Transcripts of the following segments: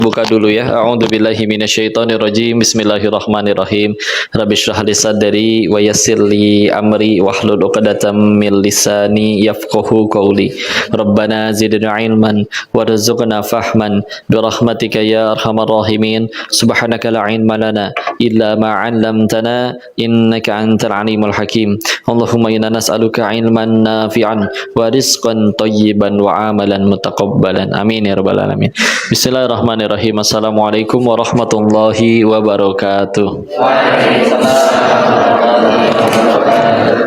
Buka dulu ya. A'udzubillahi minasyaitonirrajim. Bismillahirrahmanirrahim. Rabbi shrah li sadri wa yassir li amri wahlul 'uqdatam min lisani yafqahu qawli. Rabbana zidna ilman warzuqna fahman bi rahmatika ya arhamar rahimin. Subhanaka la ilma lana illa ma 'allamtana innaka antal alimul hakim. Allahumma inna nas'aluka ilman nafi'an wa rizqan thayyiban wa amalan mutaqabbalan. Amin ya rabbal alamin. Bismillahirrahmanirrahim. Assalamualaikum warahmatullahi wabarakatuh.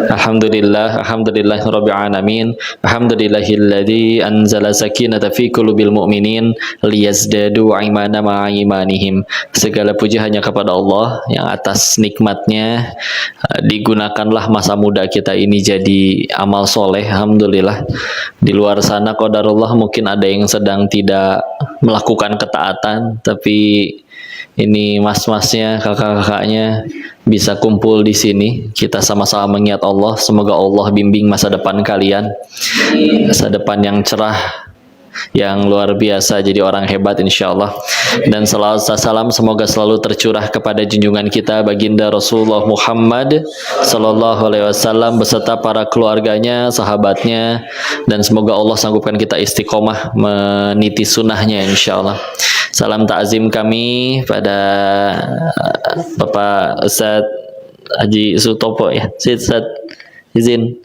Alhamdulillah rabbil alamin. Alhamdulillahilladzi anzala sakinata fi qulubil mu'minin liyazdadu imana ma'a imanihim. Segala puji hanya kepada Allah yang atas nikmatnya digunakanlah masa muda kita ini jadi amal soleh. Alhamdulillah. Di luar sana qadarullah mungkin ada yang sedang tidak melakukan ketaatan, tapi ini mas-masnya, kakak-kakaknya bisa kumpul di sini. Kita sama-sama mengingat Allah. Semoga Allah bimbing masa depan kalian, masa depan yang cerah, yang luar biasa, jadi orang hebat insyaallah. Dan salawat salam semoga selalu tercurah kepada junjungan kita baginda Rasulullah Muhammad sallallahu alaihi wasallam beserta para keluarganya, sahabatnya, dan semoga Allah sanggupkan kita istiqomah meniti sunnahnya insyaallah. Salam takzim kami pada Bapak Ustadz Haji Sutopo ya. Ustadz izin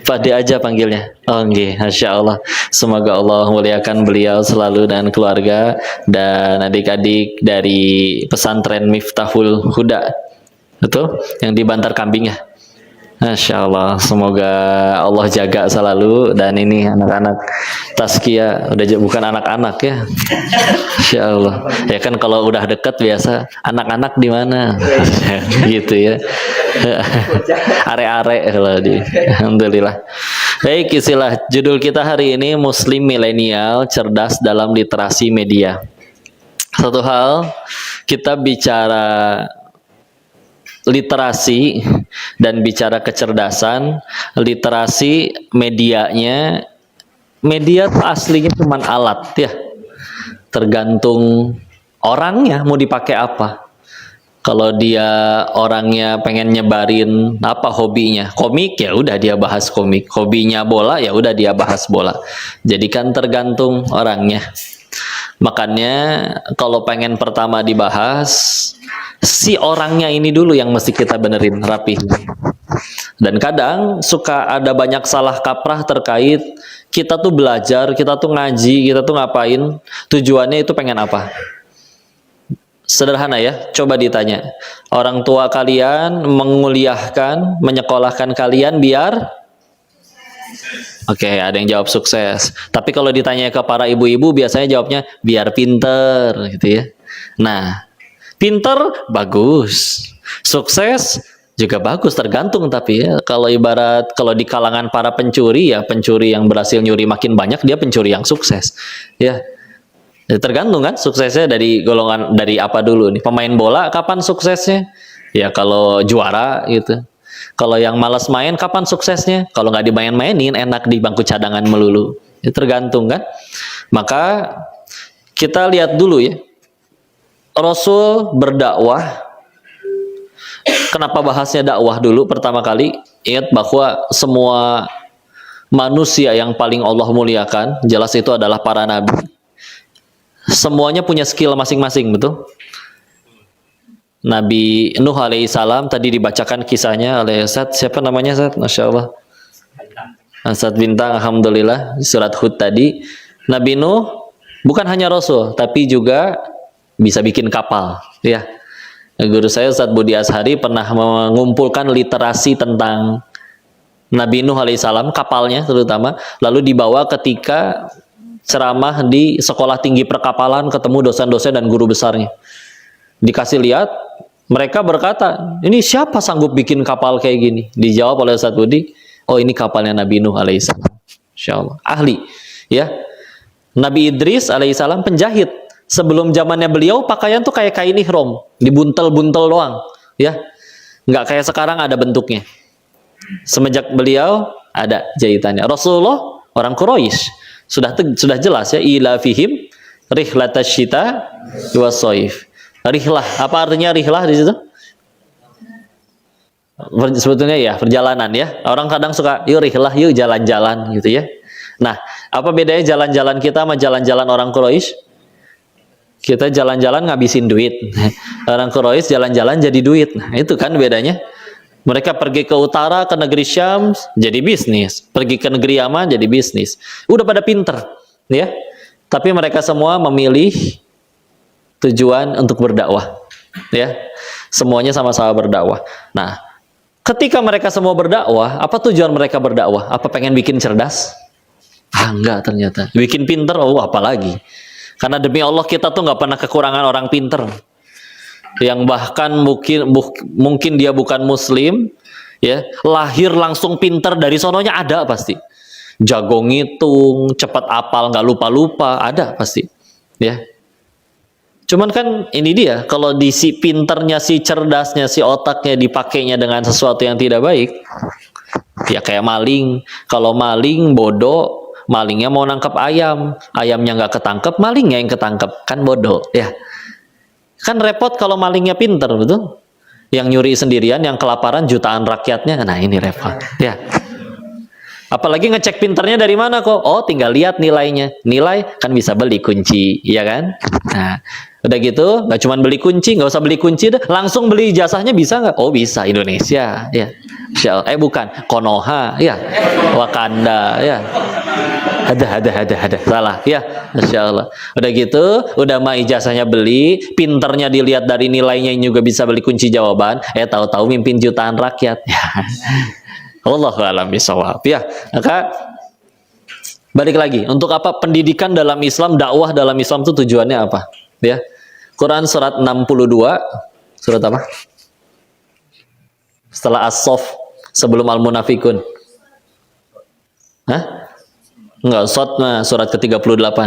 Fadi aja panggilnya. Oh nggih, Masya Allah. Semoga Allah muliakan beliau selalu dan keluarga dan adik-adik dari pesantren Miftahul Huda. Betul? Yang di Bantar Kambing ya. Masya Allah, semoga Allah jaga selalu. Dan ini anak-anak Tazkiyah udah bukan anak-anak ya. Masya Allah. Ya kan kalau udah dekat biasa anak-anak di mana? Gitu ya. Are-are kalau di. Alhamdulillah. Baik, istilah judul kita hari ini Muslim Milenial Cerdas dalam Literasi Media. Satu hal, kita bicara literasi dan bicara kecerdasan. Literasi medianya, media tuh aslinya cuma alat ya, tergantung orangnya mau dipakai apa. Kalau dia orangnya pengen nyebarin apa hobinya, komik ya udah dia bahas komik, hobinya bola ya udah dia bahas bola. Jadi kan tergantung orangnya. Makanya kalau pengen pertama dibahas, si orangnya ini dulu yang mesti kita benerin rapi. Dan kadang suka ada banyak salah kaprah terkait kita tuh belajar, kita tuh ngaji, kita tuh ngapain, tujuannya itu pengen apa? Sederhana ya, coba ditanya. Orang tua kalian menguliahkan, menyekolahkan kalian biar Oke, ada yang jawab sukses. Tapi kalau ditanya ke para ibu-ibu biasanya jawabnya biar pinter gitu ya. Nah, pinter bagus, sukses juga bagus, tergantung. Tapi ya kalau ibarat kalau di kalangan para pencuri ya, pencuri yang berhasil nyuri makin banyak dia pencuri yang sukses ya. Ya tergantung kan suksesnya dari golongan dari apa dulu nih. Pemain bola kapan suksesnya? Ya kalau juara gitu. Kalau yang malas main kapan suksesnya? Kalau nggak dimain-mainin enak di bangku cadangan melulu. Ya tergantung kan. Maka kita lihat dulu ya. Rasul berdakwah. Kenapa bahasnya dakwah dulu pertama kali? Ingat bahwa semua manusia yang paling Allah muliakan, jelas itu adalah para nabi. Semuanya punya skill masing-masing, betul? Nabi Nuh alaihissalam tadi dibacakan kisahnya oleh Ustaz, siapa namanya Ustaz? Masya Allah. Ustaz Bintang, alhamdulillah, surat Hud tadi. Nabi Nuh bukan hanya Rasul, tapi juga bisa bikin kapal. Ya, guru saya Ustaz Budi Ashari pernah mengumpulkan literasi tentang Nabi Nuh alaihissalam, kapalnya terutama, lalu dibawa ketika ceramah di sekolah tinggi perkapalan, ketemu dosen-dosen dan guru besarnya. Dikasih lihat, mereka berkata, ini siapa sanggup bikin kapal kayak gini? Dijawab oleh Ustaz Budi, oh ini kapalnya Nabi Nuh alaihissalam. Insyaallah, ahli. Ya, Nabi Idris alaihissalam penjahit. Sebelum zamannya beliau pakaian tuh kayak kain ihram, dibuntel-buntel doang. Ya, nggak kayak sekarang ada bentuknya. Semenjak beliau ada jahitannya. Rasulullah orang Quraisy sudah jelas ya, ila fihim Rihlatasyita wasoif. Rihlah, apa artinya rihlah di situ? Sebetulnya ya perjalanan ya. Orang kadang suka yuk rihlah, yuk jalan-jalan gitu ya. Nah, apa bedanya jalan-jalan kita sama jalan-jalan orang Quraisy? Kita jalan-jalan ngabisin duit. Orang Quraisy jalan-jalan jadi duit. Nah, itu kan bedanya. Mereka pergi ke utara, ke negeri Syam, jadi bisnis. Pergi ke negeri Yaman, jadi bisnis. Udah pada pinter, ya. Tapi mereka semua memilih tujuan untuk berdakwah, ya. Semuanya sama-sama berdakwah. Nah, ketika mereka semua berdakwah, apa tujuan mereka berdakwah? Apa pengen bikin cerdas? Enggak ternyata. Bikin pinter, apalagi. Karena demi Allah kita tuh nggak pernah kekurangan orang pinter. Yang bahkan mungkin dia bukan muslim, ya, lahir langsung pinter dari sononya ada pasti. Jago ngitung, cepat apal, nggak lupa-lupa, ada pasti, ya. Cuman kan ini dia, kalau di si pinternya, si cerdasnya, si otaknya dipakainya dengan sesuatu yang tidak baik, ya kayak maling. Kalau maling bodoh, malingnya mau nangkep ayam, ayamnya nggak ketangkep, malingnya yang ketangkep, kan bodoh, ya. Kan repot kalau malingnya pinter, betul? Yang nyuri sendirian, yang kelaparan jutaan rakyatnya, nah ini repot, ya. Apalagi ngecek pinternya dari mana kok? Oh, tinggal lihat nilainya. Nilai kan bisa beli kunci, ya kan? Nah, udah gitu, nggak cuma beli kunci, nggak usah beli kunci, deh. Langsung beli ijazahnya bisa nggak? Oh bisa, Indonesia, ya. Bukan, Konoha, ya. Wakanda, ya. Ada, salah, ya. Masya Allah. Udah gitu, udah mah ijazahnya beli, pinternya dilihat dari nilainya juga bisa beli kunci jawaban. Tahu-tahu mimpin jutaan rakyat. Ya. Wallahu a'lam bishawab. Ya, maka balik lagi, untuk apa pendidikan dalam Islam, dakwah dalam Islam itu tujuannya apa? Ya. Quran surat 62, surat apa? Setelah As-Saff, sebelum Al-Munafikun. Hah? Enggak, surat ke-38.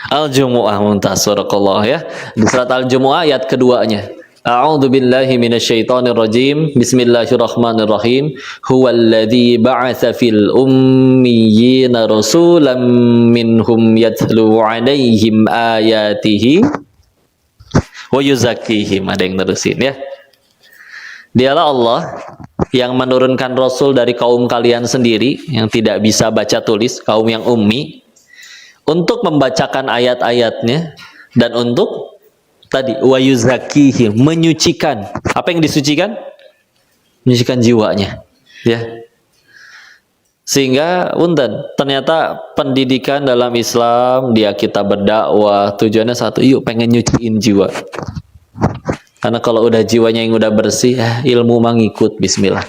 Al-Jumu'ah, muntasurakallah, ya. Di surat Al-Jumu'ah ayat keduanya. A'udzu billahi minasyaitonir rajim. Bismillahirrahmanirrahim. Huwallazi ba'atsa fil ummiyina rasulan minhum yatlu 'alaihim ayatihi wa yuzakkihim. Ada yang nerusin, ya. Dialah Allah yang menurunkan Rasul dari kaum kalian sendiri yang tidak bisa baca tulis, kaum yang ummi, untuk membacakan ayat-ayatnya dan untuk tadi wa yuzakkihim, menyucikan. Apa yang disucikan? Menyucikan jiwanya, ya. Sehingga ternyata pendidikan dalam Islam, dia kita berdakwah tujuannya satu, yuk pengen nyuciin jiwa. Karena kalau udah jiwanya yang udah bersih, ilmu mah ngikut, bismillah.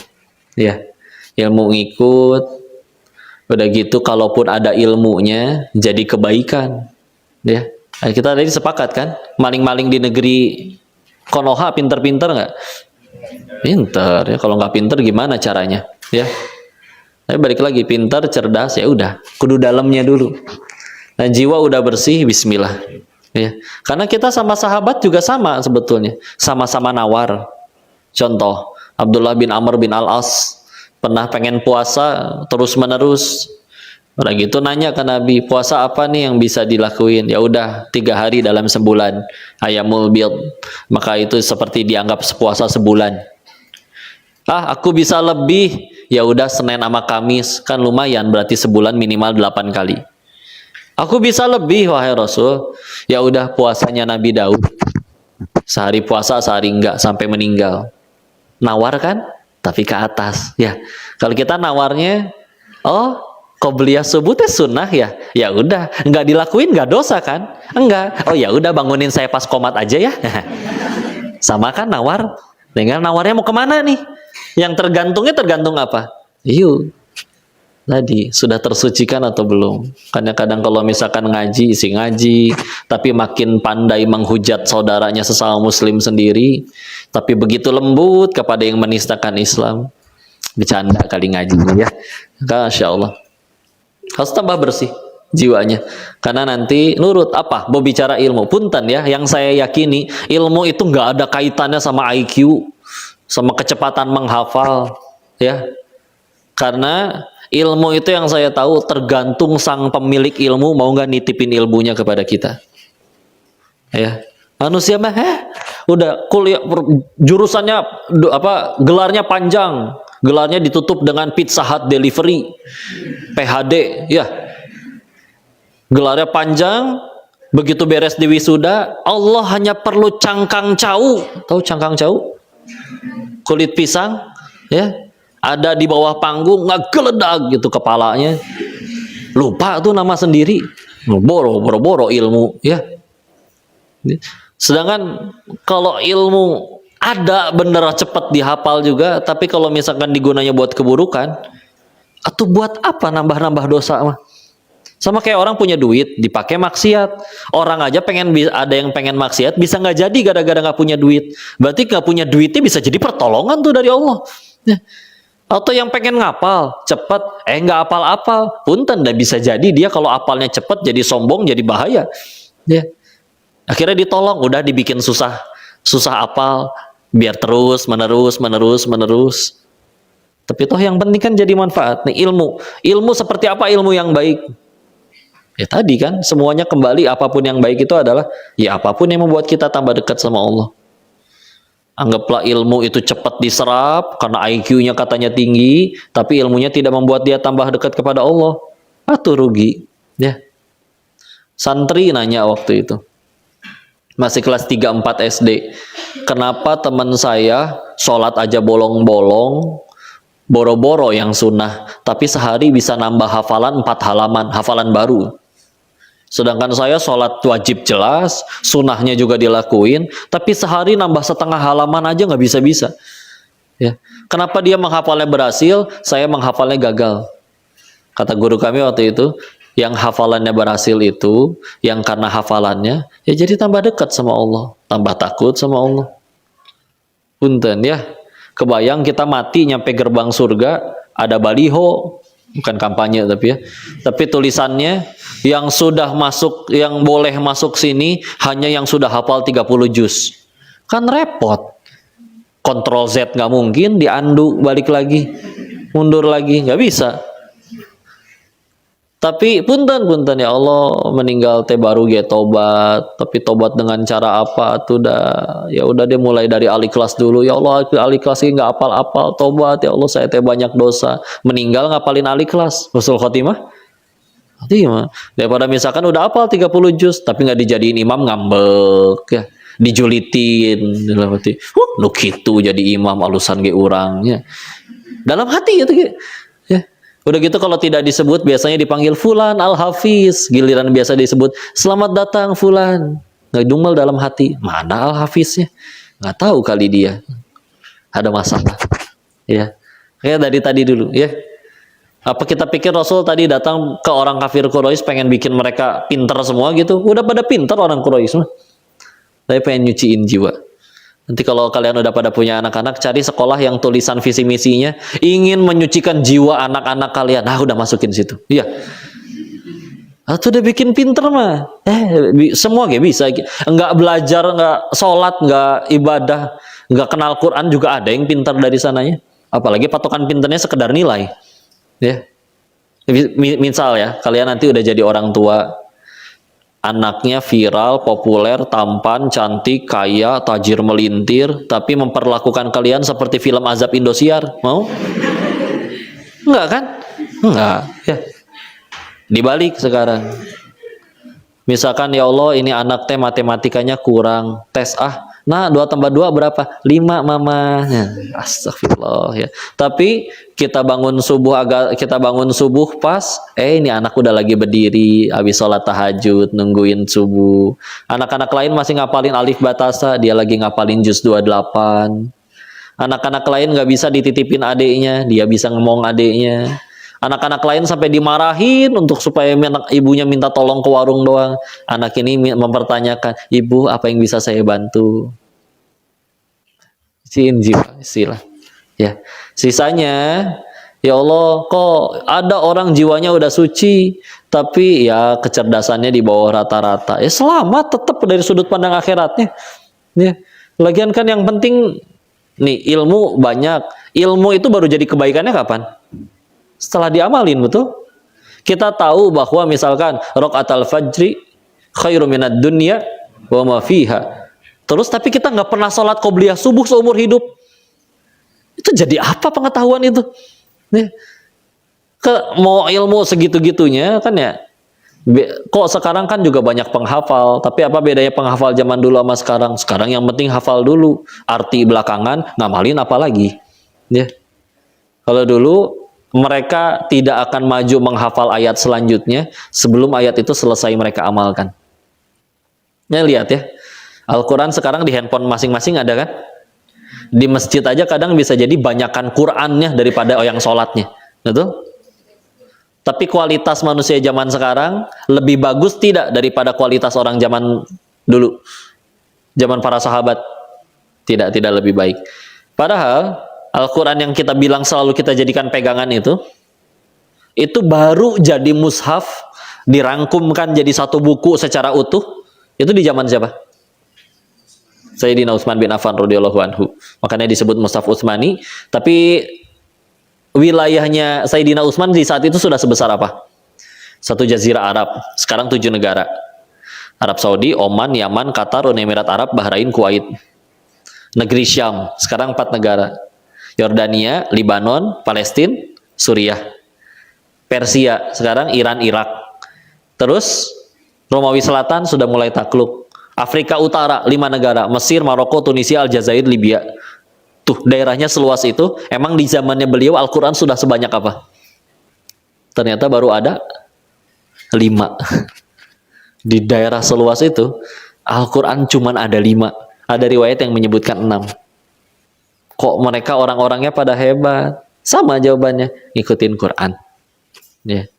Ya, ilmu ngikut. Udah gitu, kalaupun ada ilmunya, jadi kebaikan. Ya, kita tadi sepakat kan, maling-maling di negeri Konoha pinter-pinter nggak? Pinter ya. Kalau nggak pinter gimana caranya? Ya, tapi balik lagi, pinter, cerdas, ya udah, kudu dalamnya dulu. Nah, jiwa udah bersih, bismillah. Ya, karena kita sama sahabat juga sama sebetulnya, sama-sama nawar. Contoh, Abdullah bin Amr bin Al-As pernah pengen puasa terus-menerus. Udah gitu nanya ke Nabi, puasa apa nih yang bisa dilakuin? Ya udah, 3 hari dalam sebulan, ayamul bid. Maka itu seperti dianggap puasa sebulan. Aku bisa lebih. Ya udah, Senin sama Kamis, kan lumayan, berarti sebulan minimal 8 kali. Aku bisa lebih, wahai Rasul. Ya udah, puasanya Nabi Daud. Sehari puasa, sehari enggak, sampai meninggal. Nawar kan? Tapi ke atas. Ya, kalau kita nawarnya, qobliyah subuh teh sunnah ya. Ya udah, enggak dilakuin enggak dosa kan? Enggak. Oh ya udah, bangunin saya pas qomat aja ya. Sama kan nawar? Tinggal nawarnya mau kemana nih? Yang tergantungnya tergantung apa? Yuk. Tadi sudah tersucikan atau belum? Kadang-kadang kalau misalkan ngaji, isi ngaji, tapi makin pandai menghujat saudaranya sesama muslim sendiri, tapi begitu lembut kepada yang menistakan Islam, bercanda kali ngajinya, ya. Masya Allah. Harus tambah bersih jiwanya, karena nanti nurut apa? Mau bicara ilmu, punten ya. Yang saya yakini, ilmu itu nggak ada kaitannya sama IQ, sama kecepatan menghafal, ya. Karena ilmu itu yang saya tahu tergantung sang pemilik ilmu mau nggak nitipin ilmunya kepada kita. Ya, manusia mah, udah kuliah jurusannya gelarnya panjang, gelarnya ditutup dengan Pizza Hut delivery, PhD, ya, gelarnya panjang. Begitu beres di wisuda, Allah hanya perlu cangkang cau, tahu cangkang cau? Kulit pisang, ya, ada di bawah panggung, nggak geledak gitu kepalanya, lupa tuh nama sendiri, boro-boro ilmu, ya. Sedangkan kalau ilmu ada bener cepat dihafal juga, tapi kalau misalkan digunanya buat keburukan, atau buat apa nambah-nambah dosa mah? Sama kayak orang punya duit dipakai maksiat. Orang aja ada yang pengen maksiat bisa nggak jadi gara-gara nggak punya duit. Berarti nggak punya duitnya bisa jadi pertolongan tuh dari Allah. Ya. Atau yang pengen ngapal cepet, nggak apal-apal, punten dan bisa jadi dia kalau apalnya cepet jadi sombong, jadi bahaya. Ya. Akhirnya ditolong, udah dibikin susah apal, biar terus menerus. Tapi toh yang penting kan jadi manfaat. Nih ilmu seperti apa ilmu yang baik? Ya tadi kan semuanya kembali, apapun yang baik itu adalah ya apapun yang membuat kita tambah dekat sama Allah. Anggaplah ilmu itu cepat diserap karena IQ-nya katanya tinggi, tapi ilmunya tidak membuat dia tambah dekat kepada Allah. Atau rugi, ya. Santri nanya waktu itu, masih kelas 3-4 SD, kenapa teman saya sholat aja bolong-bolong, boro-boro yang sunnah, tapi sehari bisa nambah hafalan 4 halaman, hafalan baru. Sedangkan saya sholat wajib jelas, sunnahnya juga dilakuin, tapi sehari nambah setengah halaman aja nggak bisa-bisa. Ya. Kenapa dia menghafalnya berhasil, saya menghafalnya gagal? Kata guru kami waktu itu, yang hafalannya berhasil itu, yang karena hafalannya, ya jadi tambah dekat sama Allah, tambah takut sama Allah. Punten ya, kebayang kita mati nyampe gerbang surga, ada baliho, bukan kampanye tapi ya, tapi tulisannya yang sudah masuk, yang boleh masuk sini hanya yang sudah hafal 30 juz. Kan repot. Ctrl Z nggak mungkin, diandu balik lagi, mundur lagi, nggak bisa. Tapi punten ya Allah, meninggal teh baru ge tobat, tapi tobat dengan cara apa tuh ya udah dia mulai dari Al-Ikhlas dulu. Ya Allah, Al-Ikhlas ini nggak apal-apal, tobat ya Allah, saya teh banyak dosa. Meninggal ngapalin Al-Ikhlas, husnul khotimah. Daripada misalkan udah apal 30 juz tapi nggak dijadiin imam, ngambek ya, dijulitin dalam hati, lu gitu jadi imam alusan ge urangnya. Dalam hati itu ya. Udah gitu kalau tidak disebut biasanya dipanggil Fulan Al-Hafiz, giliran biasa disebut selamat datang Fulan, nggak dumel dalam hati, mana Al-Hafiznya, nggak tahu kali dia ada masalah, ya. Kayak dari tadi dulu, ya. Apa kita pikir Rasul tadi datang ke orang kafir Quraisy pengen bikin mereka pinter semua gitu? Udah pada pinter orang Quraisy mah, tapi pengen nyuciin jiwa. Nanti kalau kalian udah pada punya anak-anak, cari sekolah yang tulisan visi misinya ingin menyucikan jiwa anak-anak kalian. Nah, udah masukin situ. Iya. Atau udah bikin pinter mah. Semua gak bisa. Enggak belajar, enggak sholat, enggak ibadah, enggak kenal Quran juga ada yang pinter dari sananya. Apalagi patokan pinternya sekedar nilai. Ya. Misal ya, kalian nanti udah jadi orang tua, anaknya viral, populer, tampan, cantik, kaya, tajir melintir, tapi memperlakukan kalian seperti film azab Indosiar, mau? Enggak kan? Enggak, ya. Dibalik sekarang. Misalkan ya Allah, ini anak teh matematikanya kurang, tes nah 2 tambah 2 berapa? 5 mama. Astagfirullah ya. Tapi kita bangun subuh pas, ini anak udah lagi berdiri habis sholat tahajud nungguin subuh. Anak-anak lain masih ngapalin alif batasa, dia lagi ngapalin juz 28. Anak-anak lain nggak bisa dititipin adiknya, dia bisa ngomong adiknya. Anak-anak lain sampai dimarahin untuk supaya ibunya minta tolong ke warung doang. Anak ini mempertanyakan, ibu apa yang bisa saya bantu? Jiwa istilah. Ya, sisanya ya Allah, kok ada orang jiwanya udah suci, tapi ya kecerdasannya di bawah rata-rata. Ya selamat tetap dari sudut pandang akhiratnya. Ya, lagian kan yang penting nih ilmu banyak. Ilmu itu baru jadi kebaikannya kapan? Setelah diamalin, betul? Kita tahu bahwa misalkan raqatal fajri khairu minad dunya wa ma fiha. Terus tapi kita nggak pernah sholat qobliyah subuh seumur hidup. Itu jadi apa pengetahuan itu? Nih, mau ilmu segitu-gitunya kan ya. Kok sekarang kan juga banyak penghafal, tapi apa bedanya penghafal zaman dulu sama sekarang? Sekarang yang penting hafal dulu, arti belakangan ngamalin apa lagi? Ya. Kalau dulu mereka tidak akan maju menghafal ayat selanjutnya sebelum ayat itu selesai mereka amalkan. Ya lihat ya, Al-Quran sekarang di handphone masing-masing ada kan? Di masjid aja kadang bisa jadi banyakan Qurannya daripada yang sholatnya, betul? Tapi kualitas manusia zaman sekarang lebih bagus tidak daripada kualitas orang zaman dulu, zaman para sahabat? Tidak lebih baik. Padahal Al-Quran yang kita bilang selalu kita jadikan pegangan itu baru jadi mushaf, dirangkumkan jadi satu buku secara utuh, itu di zaman siapa? Sayyidina Utsman bin Affan radhiyallahu anhu. Makanya disebut mushaf Utsmani. Tapi wilayahnya Sayyidina Utsman di saat itu sudah sebesar apa? Satu jazirah Arab. Sekarang 7 negara. Arab Saudi, Oman, Yaman, Qatar, Uni Emirat Arab, Bahrain, Kuwait. Negeri Syam. Sekarang 4 negara. Yordania, Libanon, Palestina, Suriah. Persia. Sekarang Iran, Irak. Terus Romawi Selatan sudah mulai takluk. Afrika Utara 5 negara. Mesir, Maroko, Tunisia, Aljazair, Libya. Tuh, daerahnya seluas itu. Emang di zamannya beliau Al-Quran sudah sebanyak apa? Ternyata baru ada 5. Di daerah seluas itu Al-Quran cuman ada 5. Ada riwayat yang menyebutkan 6. Kok mereka orang-orangnya pada hebat? Sama jawabannya, ngikutin Quran. Ya.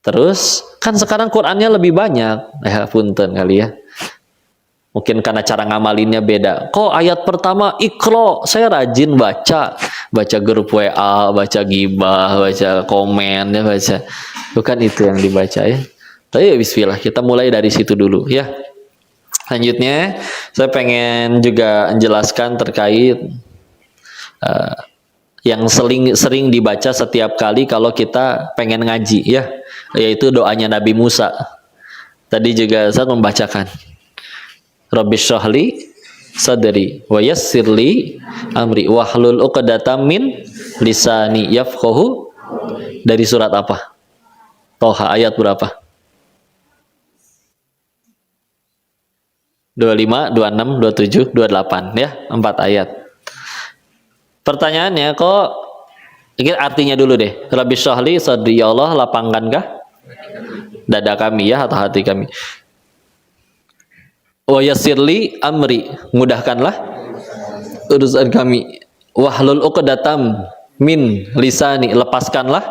Terus kan sekarang Qurannya lebih banyak. Punten kali ya. Mungkin karena cara ngamalinnya beda. Kok ayat pertama Iqra, saya rajin baca grup WA, baca gibah, baca komen, ya baca. Bukan itu yang dibaca ya. Tapi ya bismillah, kita mulai dari situ dulu ya. Selanjutnya saya pengen juga menjelaskan terkait yang sering dibaca setiap kali kalau kita pengen ngaji ya, yaitu doanya Nabi Musa. Tadi juga saya membacakan Rabbi shrahli sadri wa yassirli amri wahlul 'uqdatam min lisani yafqahu. Dari surat apa? Toha ayat berapa? 25, 26, 27, 28 ya, 4 ayat. Pertanyaannya kok ini artinya dulu deh. Rabbi shrahli sadri, ya Allah lapangkankah dada kami ya, atau hati kami. Wa yassirli amri, mudahkanlah urusan kami. Wahlul 'uqdatam min lisani, lepaskanlah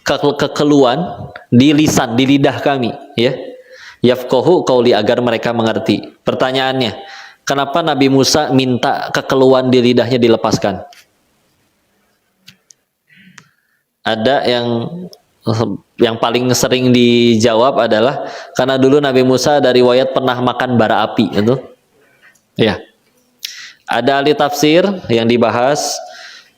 kekeluhan di lisan, di lidah kami ya. Yafqahu qauli, agar mereka mengerti. Pertanyaannya, kenapa Nabi Musa minta kekeluhan di lidahnya dilepaskan? Ada yang paling sering dijawab adalah karena dulu Nabi Musa dari riwayat pernah makan bara api, itu ya. Ada ahli tafsir yang dibahas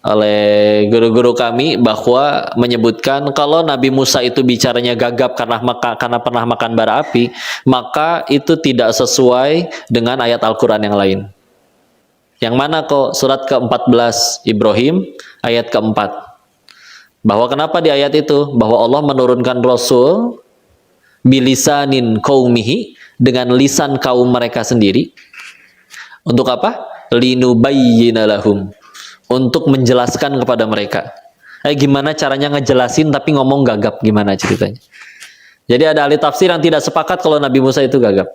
oleh guru-guru kami bahwa menyebutkan kalau Nabi Musa itu bicaranya gagap karena pernah makan bara api, maka itu tidak sesuai dengan ayat Al-Quran yang lain. Yang mana kok? Surat ke-14 Ibrahim ayat ke-4. Bahwa kenapa di ayat itu? Bahwa Allah menurunkan Rasul bilisanin qaumihi, dengan lisan kaum mereka sendiri. Untuk apa? Linubayyina lahum, untuk menjelaskan kepada mereka. Gimana caranya ngejelasin tapi ngomong gagap, gimana ceritanya? Jadi ada ahli tafsir yang tidak sepakat kalau Nabi Musa itu gagap.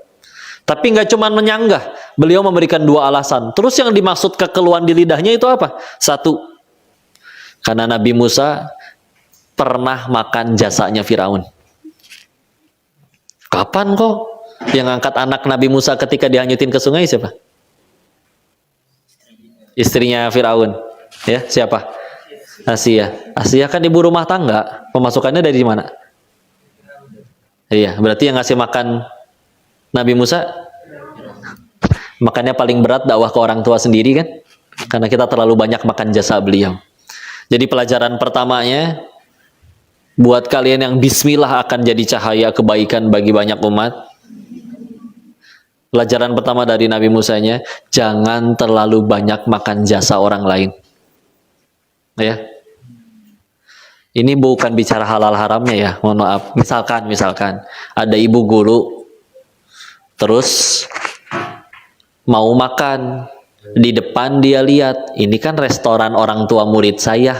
Tapi nggak cuma menyanggah, beliau memberikan 2 alasan. Terus yang dimaksud kekeluhan di lidahnya itu apa? 1, karena Nabi Musa pernah makan jasanya Firaun. Kapan kok? Yang angkat anak Nabi Musa ketika dihanyutin ke sungai siapa? Istrinya Firaun. Ya, siapa? Asia. Asia kan ibu rumah tangga. Pemasukannya dari mana? Iya, berarti yang ngasih makan Nabi Musa, makanya paling berat dakwah ke orang tua sendiri kan? Karena kita terlalu banyak makan jasa beliau. Jadi pelajaran pertamanya, buat kalian yang bismillah akan jadi cahaya kebaikan bagi banyak umat. Pelajaran pertama dari Nabi Musanya, jangan terlalu banyak makan jasa orang lain. Ya. Ini bukan bicara halal haramnya ya, mohon maaf. Misalkan ada ibu guru, terus mau makan, di depan dia lihat, ini kan restoran orang tua murid saya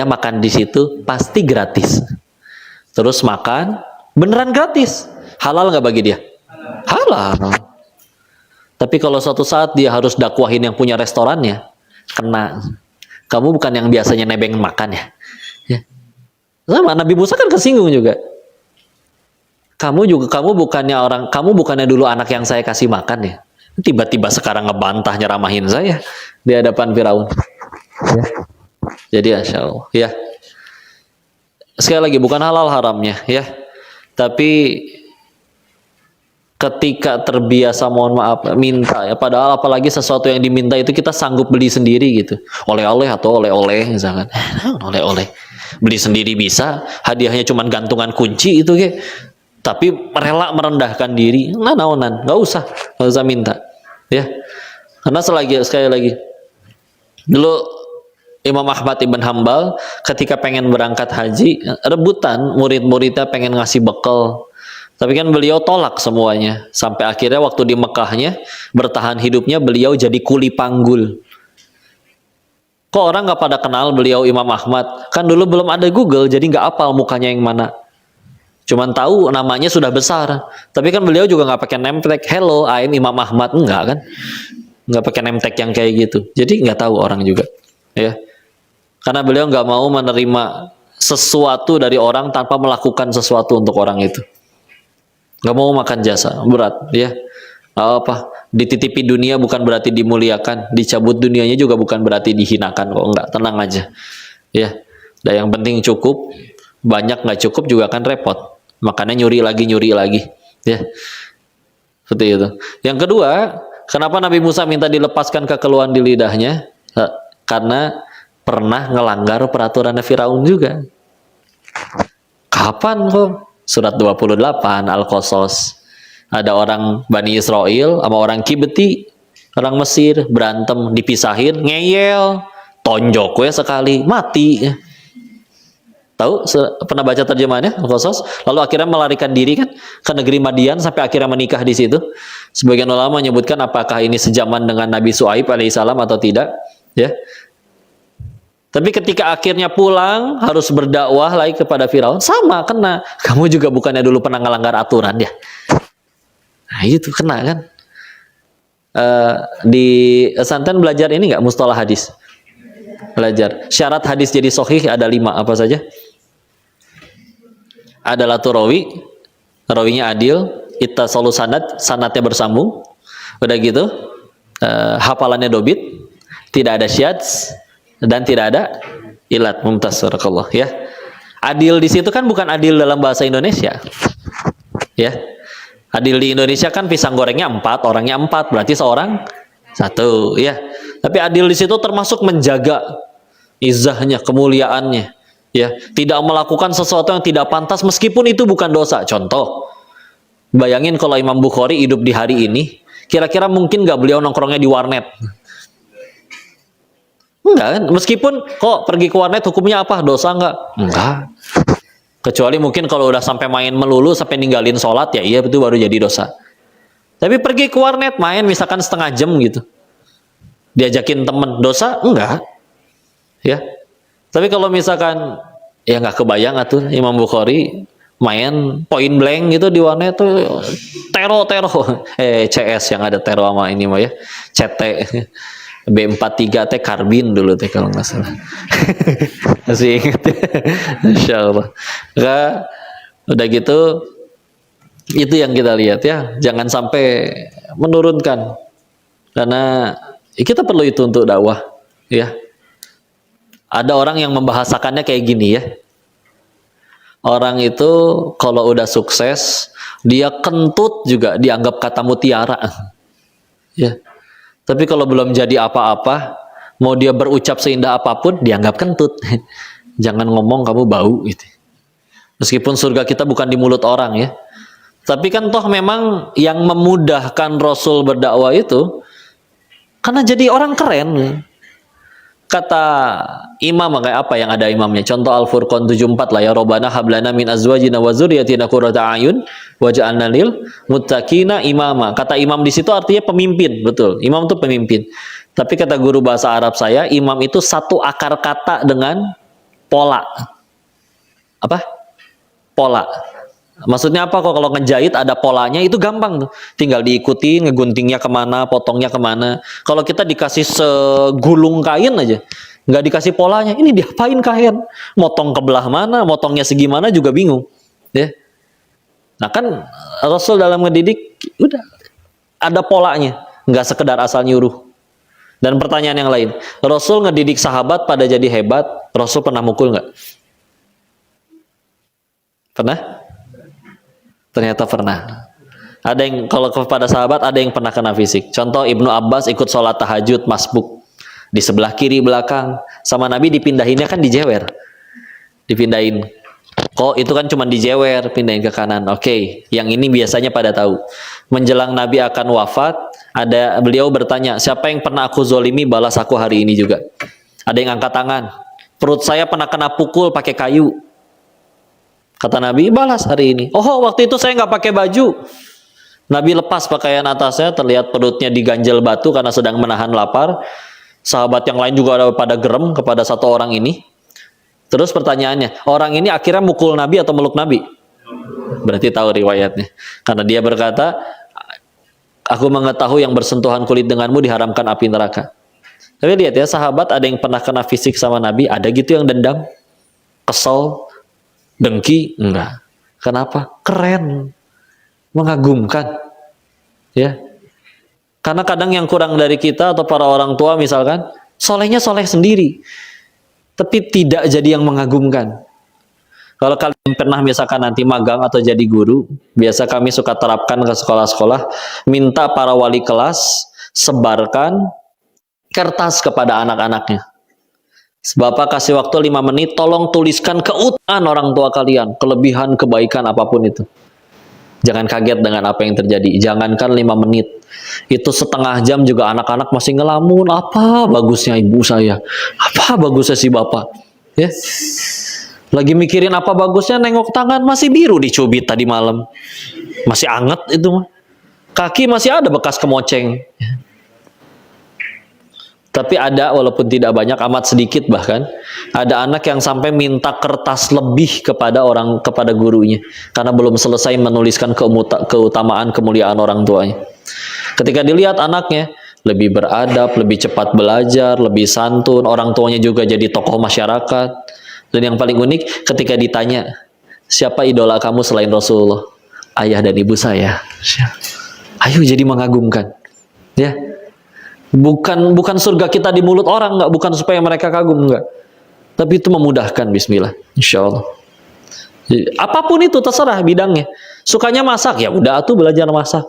makan di situ pasti gratis. Terus makan, beneran gratis, halal nggak bagi dia? Halal. Tapi kalau suatu saat dia harus dakwahin yang punya restorannya, kena. Kamu bukan yang biasanya nebeng makan ya? Sama Nabi Musa kan kesinggung juga. Kamu bukannya dulu anak yang saya kasih makan ya? Tiba-tiba sekarang ngebantah, nyeramahin saya di hadapan Firaun. Ya. Jadi Masya Allah, ya. Sekali lagi bukan halal haramnya ya, tapi ketika terbiasa, mohon maaf, minta ya, padahal apalagi sesuatu yang diminta itu kita sanggup beli sendiri gitu, oleh-oleh atau oleh-oleh misalkan, oleh-oleh beli sendiri bisa, hadiahnya cuma gantungan kunci itu ke, tapi rela merendahkan diri, nggak usah minta ya, karena sekali lagi dulu Imam Ahmad ibn Hambal ketika pengen berangkat haji, rebutan murid-muridnya pengen ngasih bekal. Tapi kan beliau tolak semuanya. Sampai akhirnya waktu di Mekahnya, bertahan hidupnya beliau jadi kuli panggul. Kok orang nggak pada kenal beliau Imam Ahmad? Kan dulu belum ada Google, jadi nggak apal mukanya yang mana. Cuman tahu namanya sudah besar. Tapi kan beliau juga nggak pakai name tag, hello, I'm Imam Ahmad. Enggak kan? Nggak pakai name tag yang kayak gitu. Jadi nggak tahu orang juga. Ya. Karena beliau nggak mau menerima sesuatu dari orang tanpa melakukan sesuatu untuk orang itu. Nggak mau makan jasa, berat ya. Apa? Dititipi dunia bukan berarti dimuliakan, dicabut dunianya juga bukan berarti dihinakan kok, enggak, tenang aja. Ya. Dan yang penting cukup, banyak nggak cukup juga akan repot. Makanya nyuri lagi, ya. Seperti itu. Yang kedua, kenapa Nabi Musa minta dilepaskan kekeluhan di lidahnya? Karena pernah ngelanggar peraturan Firaun juga. Kapan kok? Surat 28 Al-Qasas. Ada orang Bani Israel sama orang Kibti, orang Mesir, berantem, dipisahin, ngeyel, tonjok ya sekali, mati. Tahu? Pernah baca terjemahannya Al-Qasas? Lalu akhirnya melarikan diri kan ke negeri Madian sampai akhirnya menikah di situ. Sebagian ulama menyebutkan apakah ini sejaman dengan Nabi Shu'aib alaihissalam atau tidak, ya. Tapi ketika akhirnya pulang harus berdakwah lagi kepada Firaun, sama kena. Kamu juga bukannya dulu pernah ngelanggar aturan ya? Nah itu kena kan? Di Santen belajar ini nggak mustalah hadis? Belajar. Syarat hadis jadi sahih ada 5, apa saja? Adalah rawi, rawinya adil, ittasalu sanad, sanadnya bersambung. Udah gitu, hafalannya dobit, tidak ada syadz, dan tidak ada ilat, mumtaz, barakallah ya. Adil di situ kan bukan adil dalam bahasa Indonesia. Ya. Adil di Indonesia kan pisang gorengnya 4, orangnya 4, berarti seorang 1, ya. Tapi adil di situ termasuk menjaga izahnya, kemuliaannya, ya. Tidak melakukan sesuatu yang tidak pantas meskipun itu bukan dosa. Contoh, bayangin kalau Imam Bukhari hidup di hari ini, kira-kira mungkin nggak beliau nongkrongnya di warnet? Enggak kan? Meskipun kok pergi ke warnet hukumnya apa? Dosa enggak? Enggak. Kecuali mungkin kalau udah sampai main melulu sampai ninggalin sholat, ya iya itu baru jadi dosa. Tapi pergi ke warnet main misalkan setengah jam gitu, diajakin temen, dosa? Enggak. Ya. Tapi kalau misalkan ya nggak kebayang atuh Imam Bukhari main point blank gitu di warnet tuh tero CS yang ada tero sama ini mah ya, CT B43 teh karbin dulu teh kalau nggak salah. Masih ingat ya? Insya Allah. Nggak, udah gitu itu yang kita lihat ya, jangan sampai menurunkan, karena kita perlu itu untuk dakwah ya. Ada orang yang membahasakannya kayak gini ya, orang itu kalau udah sukses dia kentut juga dianggap kata mutiara ya. Tapi kalau belum jadi apa-apa, Mau dia berucap seindah apapun dianggap kentut. Jangan ngomong kamu bau gitu. Meskipun surga kita bukan di mulut orang ya. Tapi kan toh memang yang memudahkan Rasul berdakwah itu karena jadi orang keren. Kata imam, kayak apa yang ada imamnya? Contoh Al-Furqan 74 lah ya. Rabbana hablana min azwajina wa dzurriyyatina qurrata a'yun waj'alna lil muttaqina imama. Kata imam di situ artinya pemimpin, betul. Imam itu pemimpin. Tapi kata guru bahasa Arab saya, imam itu satu akar kata dengan pola. Apa? Pola. Maksudnya apa? Kok kalau ngejahit ada polanya itu gampang tuh. Tinggal diikuti, ngeguntingnya kemana, potongnya kemana. Kalau kita dikasih segulung kain aja, nggak dikasih polanya, ini diapain kain? Motong ke belah mana, motongnya segimana juga bingung. Ya. Nah kan Rasul dalam ngedidik udah ada polanya, nggak sekedar asal nyuruh. Dan pertanyaan yang lain, Rasul ngedidik sahabat pada jadi hebat, Rasul pernah mukul nggak? Pernah? Ternyata pernah. Ada yang kalau kepada sahabat ada yang pernah kena fisik. Contoh Ibnu Abbas ikut sholat tahajud masbuk di sebelah kiri belakang, sama Nabi dipindahinnya kan dijewer, dipindahin. Kok itu kan cuma dijewer, pindahin ke kanan. Oke, yang ini biasanya pada tahu. Menjelang Nabi akan wafat, ada beliau bertanya, siapa yang pernah aku zolimi balas aku hari ini juga. Ada yang angkat tangan. Perut saya pernah kena pukul pakai kayu. Kata Nabi, balas hari ini. Oh, waktu itu saya nggak pakai baju. Nabi lepas pakaian atasnya, terlihat perutnya diganjel batu karena sedang menahan lapar. Sahabat yang lain juga ada pada gerem kepada satu orang ini. Terus pertanyaannya, orang ini akhirnya mukul Nabi atau meluk Nabi? Berarti tahu riwayatnya. Karena dia berkata, aku mengetahui yang bersentuhan kulit denganmu diharamkan api neraka. Tapi lihat ya, sahabat ada yang pernah kena fisik sama Nabi, ada gitu yang dendam, kesel, dengki, enggak. Kenapa? Keren, mengagumkan, ya. Karena kadang yang kurang dari kita atau para orang tua misalkan, solehnya soleh sendiri, tapi tidak jadi yang mengagumkan. Kalau kalian pernah misalkan nanti magang atau jadi guru, biasa kami suka terapkan ke sekolah-sekolah, minta para wali kelas sebarkan kertas kepada anak-anaknya. Bapak kasih waktu 5 menit, tolong tuliskan keutamaan orang tua kalian, kelebihan, kebaikan, apapun itu. Jangan kaget dengan apa yang terjadi. Jangankan 5 menit. Itu setengah jam juga anak-anak masih ngelamun. Apa bagusnya ibu saya? Apa bagusnya si bapak? Ya. Lagi mikirin apa bagusnya, nengok tangan masih biru dicubit tadi malam. Masih anget itu mah. Kaki masih ada bekas kemoceng. Tapi ada, walaupun tidak banyak, amat sedikit bahkan, ada anak yang sampai minta kertas lebih kepada gurunya karena belum selesai menuliskan keutamaan kemuliaan orang tuanya. Ketika dilihat anaknya lebih beradab, lebih cepat belajar, lebih santun, orang tuanya juga jadi tokoh masyarakat. Dan yang paling unik, ketika ditanya, siapa idola kamu selain Rasulullah? Ayah dan ibu saya. Ayo, jadi mengagumkan. Ya. Bukan surga kita di mulut orang, enggak, bukan supaya mereka kagum, enggak. Tapi itu memudahkan, bismillah, insya Allah. Apapun itu terserah bidangnya. Sukanya masak, ya udah tuh belajar masak.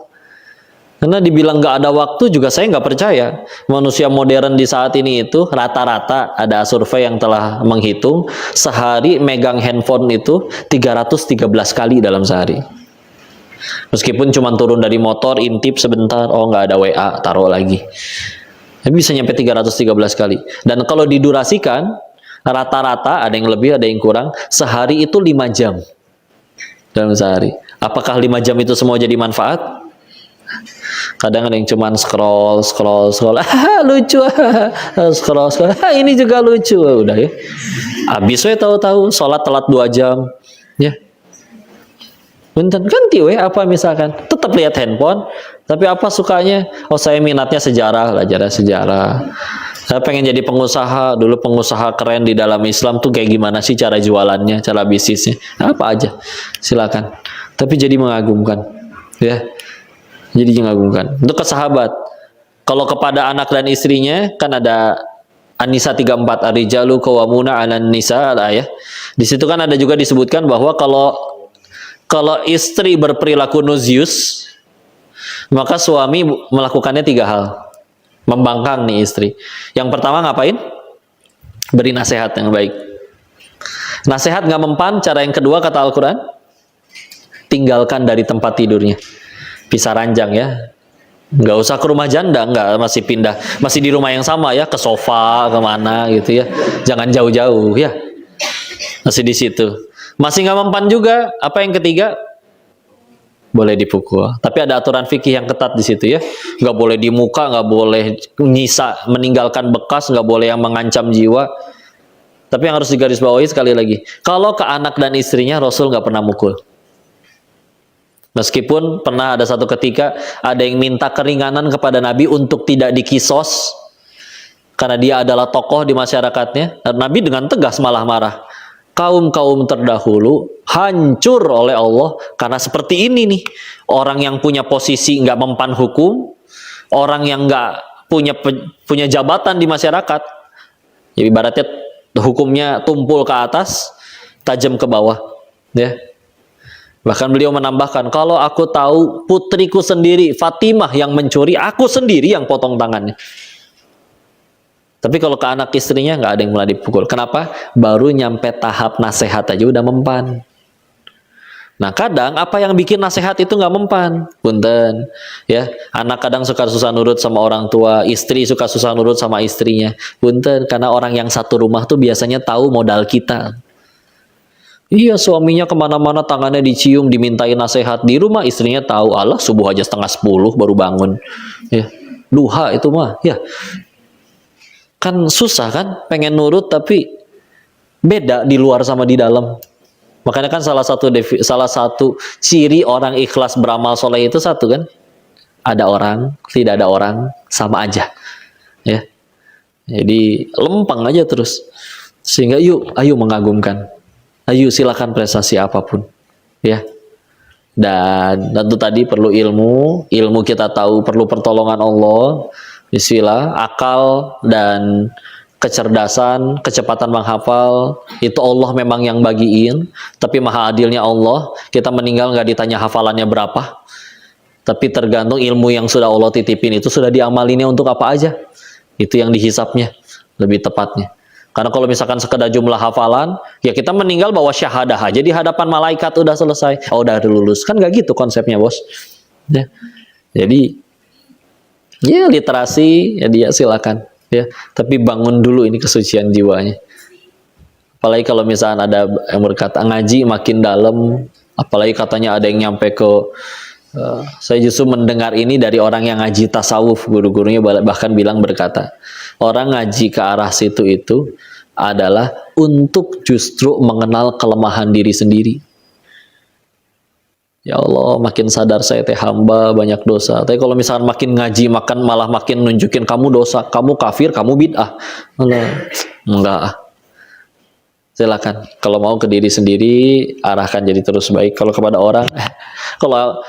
Karena dibilang nggak ada waktu juga saya nggak percaya. Manusia modern di saat ini itu rata-rata ada survei yang telah menghitung sehari megang handphone itu 313 kali dalam sehari. Meskipun cuma turun dari motor, intip sebentar, oh nggak ada WA, taruh lagi. Tapi bisa nyampe 313 kali. Dan kalau didurasikan, rata-rata ada yang lebih, ada yang kurang, sehari itu 5 jam. Dalam sehari. Apakah 5 jam itu semua jadi manfaat? Kadang ada yang cuma scroll, lucu, scroll, ini juga lucu, udah ya. Habis we tahu-tahu, sholat telat 2 jam, ya. Bentar, ganti we apa misalkan, tetap lihat handphone, tapi apa sukanya? Oh saya minatnya sejarah, belajar sejarah. Saya pengen jadi pengusaha, dulu pengusaha keren di dalam Islam tuh kayak gimana sih cara jualannya, cara bisnisnya, apa aja, silakan. Tapi jadi mengagumkan, ya. Jadi mengagumkan. Untuk ke sahabat, kalau kepada anak dan istrinya kan ada An-Nisa 34, ar-rijalu qawwamuna 'alan nisa, ya. Di situ kan ada juga disebutkan bahwa kalau istri berperilaku nuzius, maka suami melakukannya 3 hal. membangkang nih istri. Yang pertama ngapain? Beri nasihat yang baik. Nasihat nggak mempan, cara yang kedua kata Al-Quran, tinggalkan dari tempat tidurnya. Pisah ranjang ya. Nggak usah ke rumah janda, nggak, masih pindah, masih di rumah yang sama ya, ke sofa, kemana gitu ya. Jangan jauh-jauh ya. Masih di situ. Masih nggak mempan juga. Apa yang ketiga? Boleh dipukul. Tapi ada aturan fikih yang ketat di situ ya. Nggak boleh di muka, nggak boleh nyisa, meninggalkan bekas, nggak boleh yang mengancam jiwa. Tapi yang harus digarisbawahi sekali lagi, kalau ke anak dan istrinya Rasul nggak pernah mukul. Meskipun pernah ada satu ketika ada yang minta keringanan kepada Nabi untuk tidak dikisos karena dia adalah tokoh di masyarakatnya. Dan Nabi dengan tegas malah marah. Kaum-kaum terdahulu hancur oleh Allah karena seperti ini nih. Orang yang punya posisi nggak mempan hukum, orang yang nggak punya jabatan di masyarakat, jadi ibaratnya hukumnya tumpul ke atas, tajam ke bawah, ya. Bahkan beliau menambahkan, kalau aku tahu putriku sendiri, Fatimah yang mencuri, aku sendiri yang potong tangannya. Tapi kalau ke anak istrinya, nggak ada yang mulai dipukul. Kenapa? Baru nyampe tahap nasihat aja udah mempan. Nah kadang apa yang bikin nasihat itu nggak mempan, punten, ya. Anak kadang suka susah nurut sama orang tua, istri suka susah nurut sama istrinya, punten. Karena orang yang satu rumah tuh biasanya tahu modal kita. Iya, suaminya kemana-mana tangannya dicium, dimintain nasihat. Di rumah istrinya tahu, Allah subuh aja 9:30 baru bangun. Ya, duha itu mah, ya. Kan susah kan, pengen nurut tapi beda di luar sama di dalam. Makanya kan salah satu ciri orang ikhlas beramal soleh itu satu kan, ada orang, tidak ada orang, sama aja. Ya, jadi lempeng aja terus. Sehingga ayo mengagumkan. Ayo silakan prestasi apapun, ya. Dan tentu tadi perlu ilmu kita tahu perlu pertolongan Allah, bismillah, akal dan kecerdasan, kecepatan menghafal, itu Allah memang yang bagiin, tapi maha adilnya Allah, kita meninggal nggak ditanya hafalannya berapa, tapi tergantung ilmu yang sudah Allah titipin itu sudah diamalinnya untuk apa aja, itu yang dihisapnya, lebih tepatnya. Karena kalau misalkan sekedar jumlah hafalan, ya kita meninggal bawa syahadah aja di hadapan malaikat udah selesai. Oh, udah lulus. Kan nggak gitu konsepnya, Bos. Ya. Jadi, ya literasi, ya dia silakan. Ya. Tapi bangun dulu ini kesucian jiwanya. Apalagi kalau misalkan ada yang berkata ngaji makin dalam, apalagi katanya ada yang nyampe ke saya justru mendengar ini dari orang yang ngaji tasawuf, guru-gurunya bahkan bilang berkata, orang ngaji ke arah situ itu adalah untuk justru mengenal kelemahan diri sendiri. Ya Allah, makin sadar saya teh hamba banyak dosa. Tapi kalau misalkan makin ngaji, malah makin nunjukin kamu dosa, kamu kafir, kamu bid'ah. Enggak. Silakan. Kalau mau ke diri sendiri, arahkan jadi terus baik. Kalau kepada orang, kalau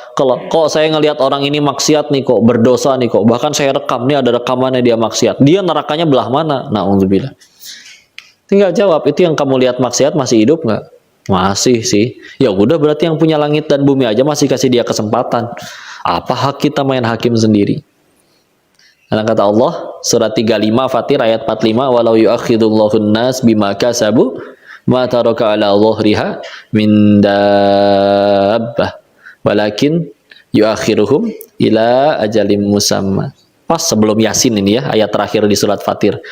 kok saya ngelihat orang ini maksiat nih kok, berdosa nih kok, bahkan saya rekam nih ada rekamannya dia maksiat. Dia nerakanya belah mana? Na'udzubillah. Tinggal jawab, itu yang kamu lihat maksiat masih hidup nggak? Masih sih. Ya udah berarti yang punya langit dan bumi aja masih kasih dia kesempatan. Apa hak kita main hakim sendiri? Karena kata Allah, surat 35 Fatir ayat 45, walau yu'akhidullahu an-nas bima kasabu ma taraka ala dhahriha min dabbah walakin yu'akhiruhum ila ajalim musamma. Pas sebelum Yasin ini ya, ayat terakhir di surat Fatir.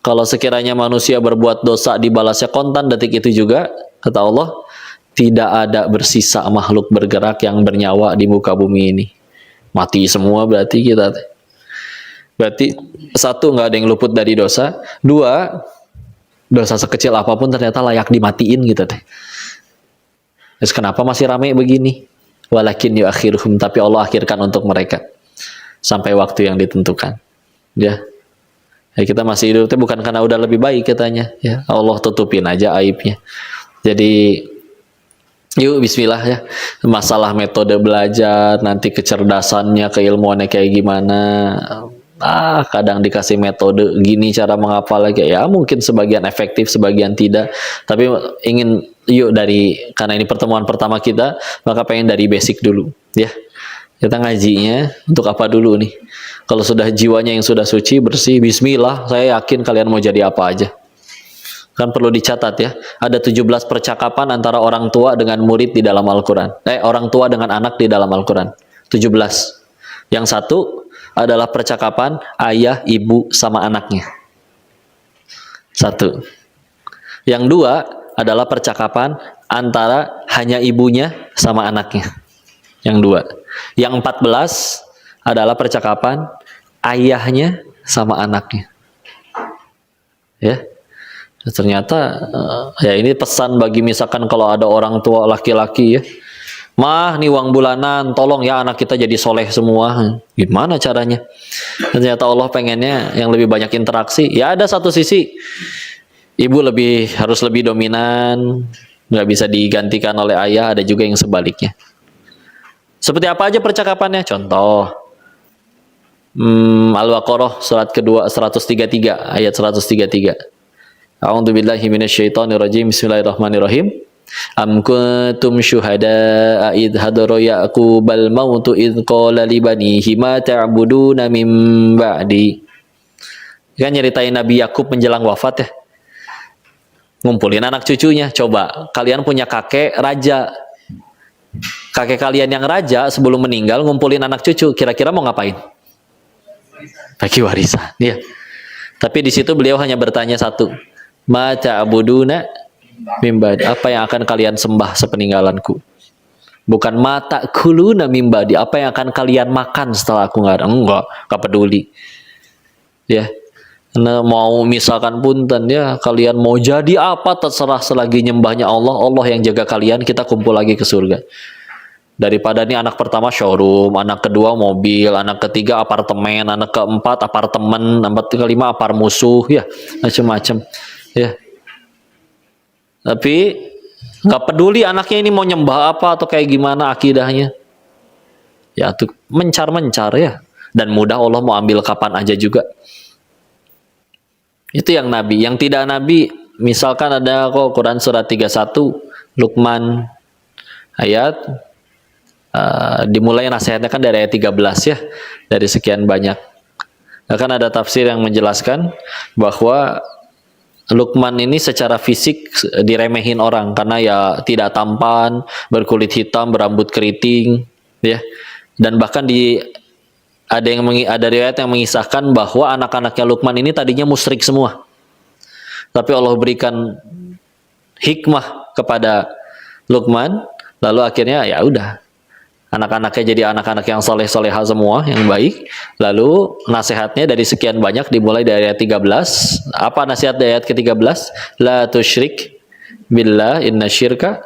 Kalau sekiranya manusia berbuat dosa dibalasnya kontan detik itu juga, kata Allah, tidak ada bersisa makhluk bergerak yang bernyawa di muka bumi ini. Mati semua berarti kita. Berarti satu, nggak ada yang luput dari dosa. Dua, dosa sekecil apapun ternyata layak dimatiin gitu teh. Terus kenapa masih ramai begini? Walakin yu'akhiruhum, tapi Allah akhirkan untuk mereka sampai waktu yang ditentukan. Ya, kita masih hidup itu bukan karena udah lebih baik katanya. Ya, Allah tutupin aja aibnya. Jadi yuk bismillah ya. Masalah metode belajar, nanti kecerdasannya, keilmuannya kayak gimana. Kadang dikasih metode gini cara menghafal lagi, ya mungkin sebagian efektif, sebagian tidak. Tapi karena ini pertemuan pertama kita, maka pengen dari basic dulu, ya. Kita ngajinya untuk apa dulu nih? Kalau sudah jiwanya yang sudah suci, bersih, bismillah, saya yakin kalian mau jadi apa aja. Kan perlu dicatat ya, ada 17 percakapan antara orang tua dengan murid di dalam Al-Quran. Orang tua dengan anak di dalam Al-Quran. 17. Yang satu adalah percakapan ayah, ibu, sama anaknya. Satu. Yang dua adalah percakapan antara hanya ibunya sama anaknya. Yang dua. Yang 14 adalah percakapan ayahnya sama anaknya. Ya. Ternyata ya ini pesan bagi misalkan kalau ada orang tua laki-laki ya. Mah, nih uang bulanan, tolong ya anak kita jadi soleh semua. Gimana caranya? Ternyata Allah pengennya yang lebih banyak interaksi. Ya ada satu sisi, ibu harus lebih dominan, nggak bisa digantikan oleh ayah. Ada juga yang sebaliknya. Seperti apa aja percakapannya? Contoh, Al-Baqarah surat kedua 133 ayat 133. A'udzubillahi minasyaitonirrajim. Bismillahirrahmanirrahim. Am kuntum syuhada'a idh hadara ya'qubal mautu idh qala li banihi ma ta'buduna min ba'di. Kan nyeritain Nabi Yakub menjelang wafat ya. Ngumpulin anak cucunya. Coba kalian punya kakek raja. Kakek kalian yang raja sebelum meninggal ngumpulin anak cucu, kira-kira mau ngapain? Bagi warisan, ya. Tapi di situ beliau hanya bertanya satu. Ma ta'buduna mimbadi, apa yang akan kalian sembah sepeninggalanku? Bukan mata kuluna mimbadi, apa yang akan kalian makan setelah aku nggak ada? Enggak peduli. Ya. Nah, mau misalkan punten ya, kalian mau jadi apa terserah selagi nyembahnya Allah, Allah yang jaga kalian, kita kumpul lagi ke surga. Daripada nih anak pertama showroom, anak kedua mobil, anak ketiga apartemen, anak keempat apartemen, anak kelima apar musuh, ya macam-macam, ya. Tapi nggak peduli anaknya ini mau nyembah apa atau kayak gimana akidahnya, ya tuh mencar-mencar ya, dan mudah Allah mau ambil kapan aja juga. Itu yang Nabi. Yang tidak Nabi, misalkan ada kok Quran surat 31 Luqman ayat dimulai nasihatnya kan dari ayat 13 ya, dari sekian banyak. Akan ada tafsir yang menjelaskan bahwa Luqman ini secara fisik diremehin orang karena ya tidak tampan, berkulit hitam, berambut keriting, ya. Dan bahkan ada riwayat yang mengisahkan bahwa anak-anaknya Luqman ini tadinya musyrik semua. Tapi Allah berikan hikmah kepada Luqman, lalu akhirnya ya udah. Anak-anaknya jadi anak-anak yang soleh-soleha semua, yang baik. Lalu nasihatnya dari sekian banyak dimulai dari ayat 13. Apa nasihat dari ayat ke-13? La tusyrik billah inna syirka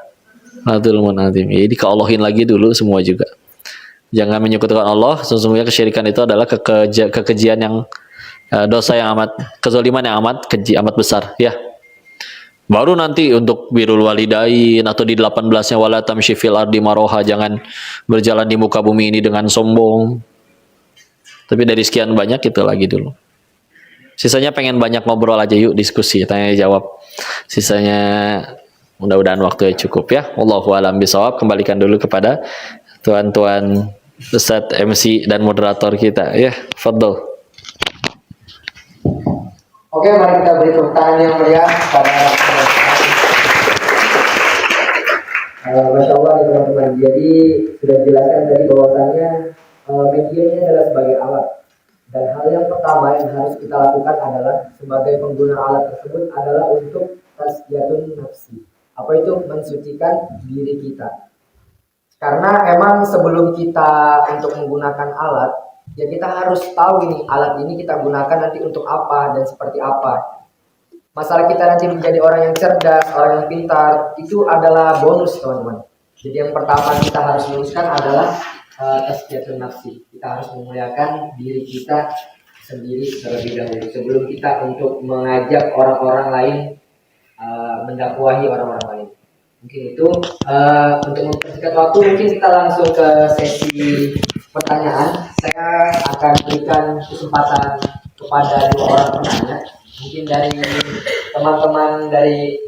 la dzulmun adzim. Jadi kealahin lagi dulu semua juga. Jangan menyekutukan Allah, sesungguhnya kesyirikan itu adalah kekejian yang dosa yang amat, kezaliman yang amat keji, amat besar, ya. Baru nanti untuk birrul walidain atau di 18-nya wala tamshi fil ardi maroha, jangan berjalan di muka bumi ini dengan sombong. Tapi dari sekian banyak itu lagi dulu. Sisanya pengen banyak ngobrol aja yuk, diskusi, tanya jawab. Sisanya mudah-mudahan waktunya cukup ya. Wallahu a'lam bishawab. Kembalikan dulu kepada tuan-tuan Ustadz MC dan moderator kita ya. Fadol. Oke, mari kita beri tepuk tangan yang meriah pada Masya Allah teman-teman. Jadi sudah dijelaskan tadi bahwasannya media ini adalah sebagai alat. Dan hal yang pertama yang harus kita lakukan adalah sebagai pengguna alat tersebut adalah untuk tazkiyatun nafsi. Apa itu? Mensucikan diri kita. Karena emang sebelum kita untuk menggunakan alat, ya kita harus tahu ini alat ini kita gunakan nanti untuk apa dan seperti apa. Masalah kita nanti menjadi orang yang cerdas, orang yang pintar, itu adalah bonus teman-teman. Jadi yang pertama kita harus luruskan adalah tazkiyatun nafsi. Kita harus memuliakan diri kita sendiri terlebih dahulu sebelum kita untuk mengajak orang-orang lain mendakwahi orang-orang lain. Mungkin itu untuk mempersingkat waktu, mungkin kita langsung ke sesi pertanyaan. Saya akan berikan kesempatan kepada dua orang penanya. Mungkin dari teman-teman dari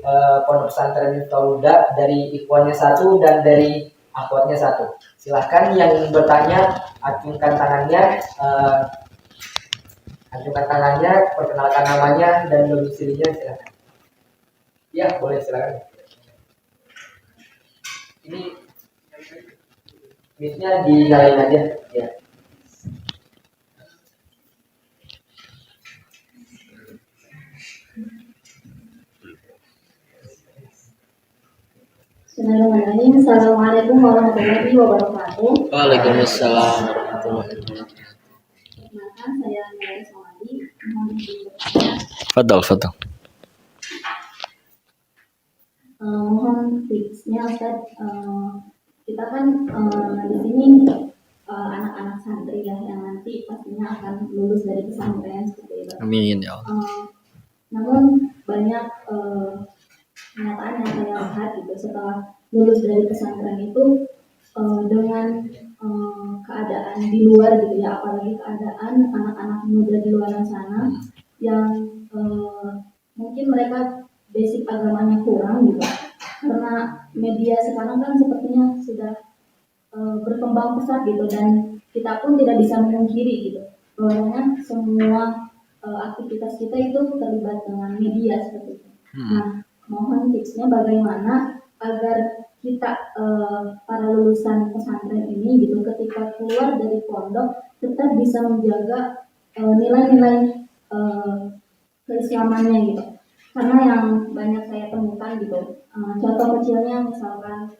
Pondok Pesantren Miftahul Huda, dari Ikhwannya satu dan dari Uploadnya 1. Silahkan yang ingin bertanya, acungkan tangannya, perkenalkan namanya dan domisilinya, silahkan. Ya, boleh, silahkan. Ini mic-nya dinyalain aja, ya. Bismillahirrahmanirrahim. Assalamualaikum warahmatullahi wabarakatuh. Waalaikumsalam warahmatullahi wabarakatuh. Perkenalkan, saya Nurul Somadi. Mohon izin bertanya. Fadal. Mohon tipsnya, Ustaz. Kita kan di sini anak-anak santri ya, yang nanti pastinya akan lulus dari pesantren seperti itu. Amin ya Allah. Namun banyak kenyataan yang saya lihat gitu, setelah lulus dari pesantren itu dengan keadaan di luar gitu ya, apalagi keadaan anak-anak muda di luar sana yang mungkin mereka basic agamanya kurang gitu, karena media sekarang kan sepertinya sudah berkembang pesat gitu, dan kita pun tidak bisa memungkiri gitu bahwasanya semua aktivitas kita itu terlibat dengan media seperti itu. Nah, mohon tipsnya bagaimana agar kita para lulusan pesantren ini gitu, ketika keluar dari pondok tetap bisa menjaga nilai-nilai keislamannya gitu. Karena yang banyak saya temukan gitu, contoh kecilnya misalkan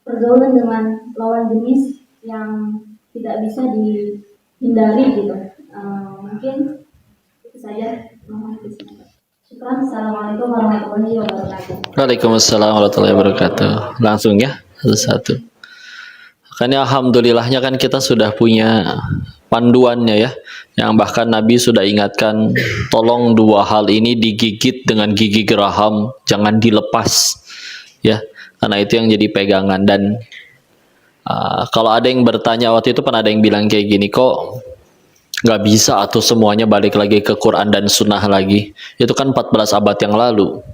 pergaulan dengan lawan jenis yang tidak bisa dihindari gitu. Mungkin itu saja. Mohon tipsnya. Syukran. Assalamualaikum warahmatullahi wabarakatuh. Waalaikumsalam warahmatullahi wabarakatuh. Langsung ya, satu-satu. Makanya alhamdulillahnya kan kita sudah punya panduannya ya, yang bahkan Nabi sudah ingatkan, tolong dua hal ini digigit dengan gigi geraham, jangan dilepas ya, karena itu yang jadi pegangan. Dan kalau ada yang bertanya waktu itu, pernah ada yang bilang kayak gini, kok nggak bisa atau semuanya balik lagi ke Quran dan Sunnah lagi, itu kan 14 abad yang lalu.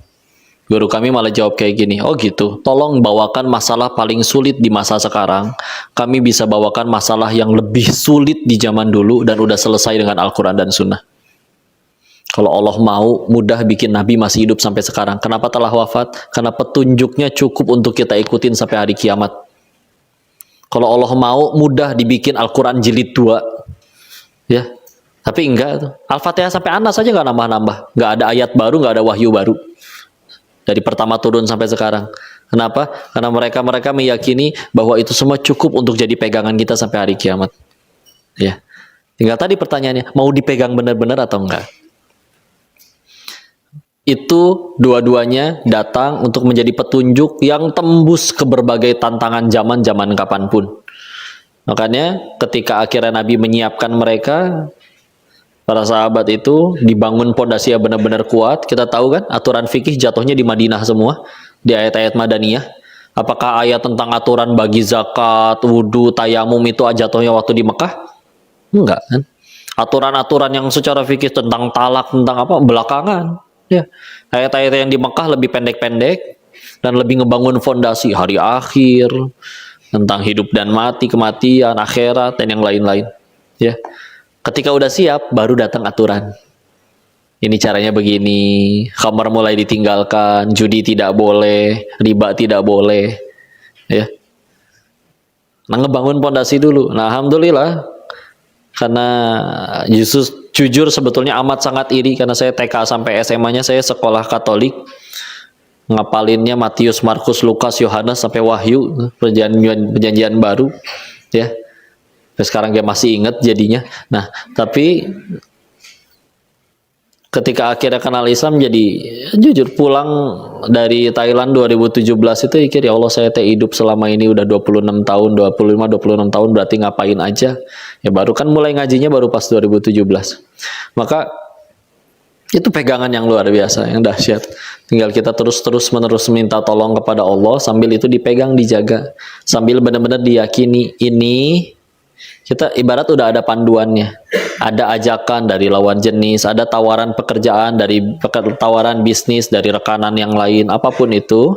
Guru kami malah jawab kayak gini, oh gitu, tolong bawakan masalah paling sulit di masa sekarang, kami bisa bawakan masalah yang lebih sulit di zaman dulu dan udah selesai dengan Al-Quran dan Sunnah. Kalau Allah mau mudah bikin Nabi masih hidup sampai sekarang, kenapa telah wafat? Karena petunjuknya cukup untuk kita ikutin sampai hari kiamat. Kalau Allah mau mudah dibikin Al-Quran jilid 2 ya, tapi enggak, Al-Fatihah sampai Anas saja nggak nambah-nambah, nggak ada ayat baru, nggak ada wahyu baru dari pertama turun sampai sekarang. Kenapa? Karena mereka meyakini bahwa itu semua cukup untuk jadi pegangan kita sampai hari kiamat. Ya, tinggal tadi pertanyaannya, mau dipegang benar-benar atau enggak? Itu dua-duanya datang untuk menjadi petunjuk yang tembus ke berbagai tantangan zaman kapanpun. Makanya ketika akhirnya Nabi menyiapkan mereka, para sahabat itu dibangun pondasi yang benar-benar kuat. Kita tahu kan aturan fikih jatuhnya di Madinah semua, di ayat-ayat Madaniyah. Apakah ayat tentang aturan bagi zakat, wudhu, tayamum itu jatuhnya waktu di Mekah? Enggak kan. Aturan-aturan yang secara fikih tentang talak, tentang apa, belakangan ya. Ayat-ayat yang di Mekah lebih pendek-pendek dan lebih ngebangun fondasi hari akhir, tentang hidup dan mati, kematian, akhirat, dan yang lain-lain ya. Ketika udah siap, baru datang aturan. Ini caranya begini, khamar mulai ditinggalkan, judi tidak boleh, riba tidak boleh, ya. Nah, ngebangun pondasi dulu. Nah, alhamdulillah, karena jujur sebetulnya amat sangat iri, karena saya TK sampai SMA-nya saya sekolah Katolik, ngapalinnya Matius, Markus, Lukas, Yohanes sampai Wahyu, perjanjian baru, ya. Sampai sekarang dia masih ingat jadinya. Nah, tapi ketika akhirnya kenal Islam, jadi jujur pulang dari Thailand 2017 itu mikir, ya Allah, saya hidup selama ini udah 26 tahun, 26 tahun, berarti ngapain aja? Ya baru kan mulai ngajinya baru pas 2017. Maka itu pegangan yang luar biasa, yang dahsyat. Tinggal kita terus-menerus minta tolong kepada Allah, sambil itu dipegang, dijaga, sambil benar-benar diyakini ini. Kita ibarat udah ada panduannya, ada ajakan dari lawan jenis, ada tawaran pekerjaan, dari tawaran bisnis, dari rekanan yang lain, apapun itu,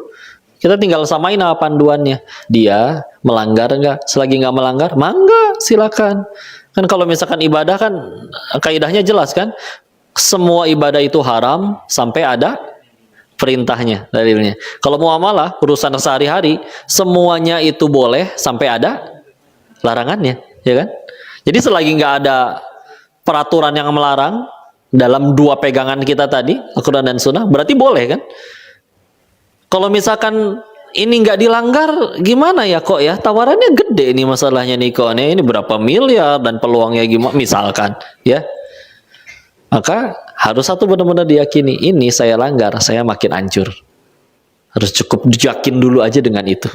Kita tinggal samain apa panduannya. Dia melanggar nggak? Selagi nggak melanggar, mangga, silakan. Kan kalau misalkan ibadah kan kaidahnya jelas kan? Semua ibadah itu haram sampai ada perintahnya, dalilnya. Kalau muamalah, urusan sehari-hari, semuanya itu boleh sampai ada larangannya, ya kan? Jadi selagi nggak ada peraturan yang melarang dalam dua pegangan kita tadi, Al-Quran dan Sunnah, berarti boleh kan? Kalau misalkan ini nggak dilanggar, gimana ya kok ya? Tawarannya gede ini masalahnya nih kok. Ini berapa miliar dan peluangnya gimana? Misalkan, ya. Maka harus satu benar-benar diyakini, ini saya langgar, saya makin hancur. Harus cukup yakin dulu aja dengan itu.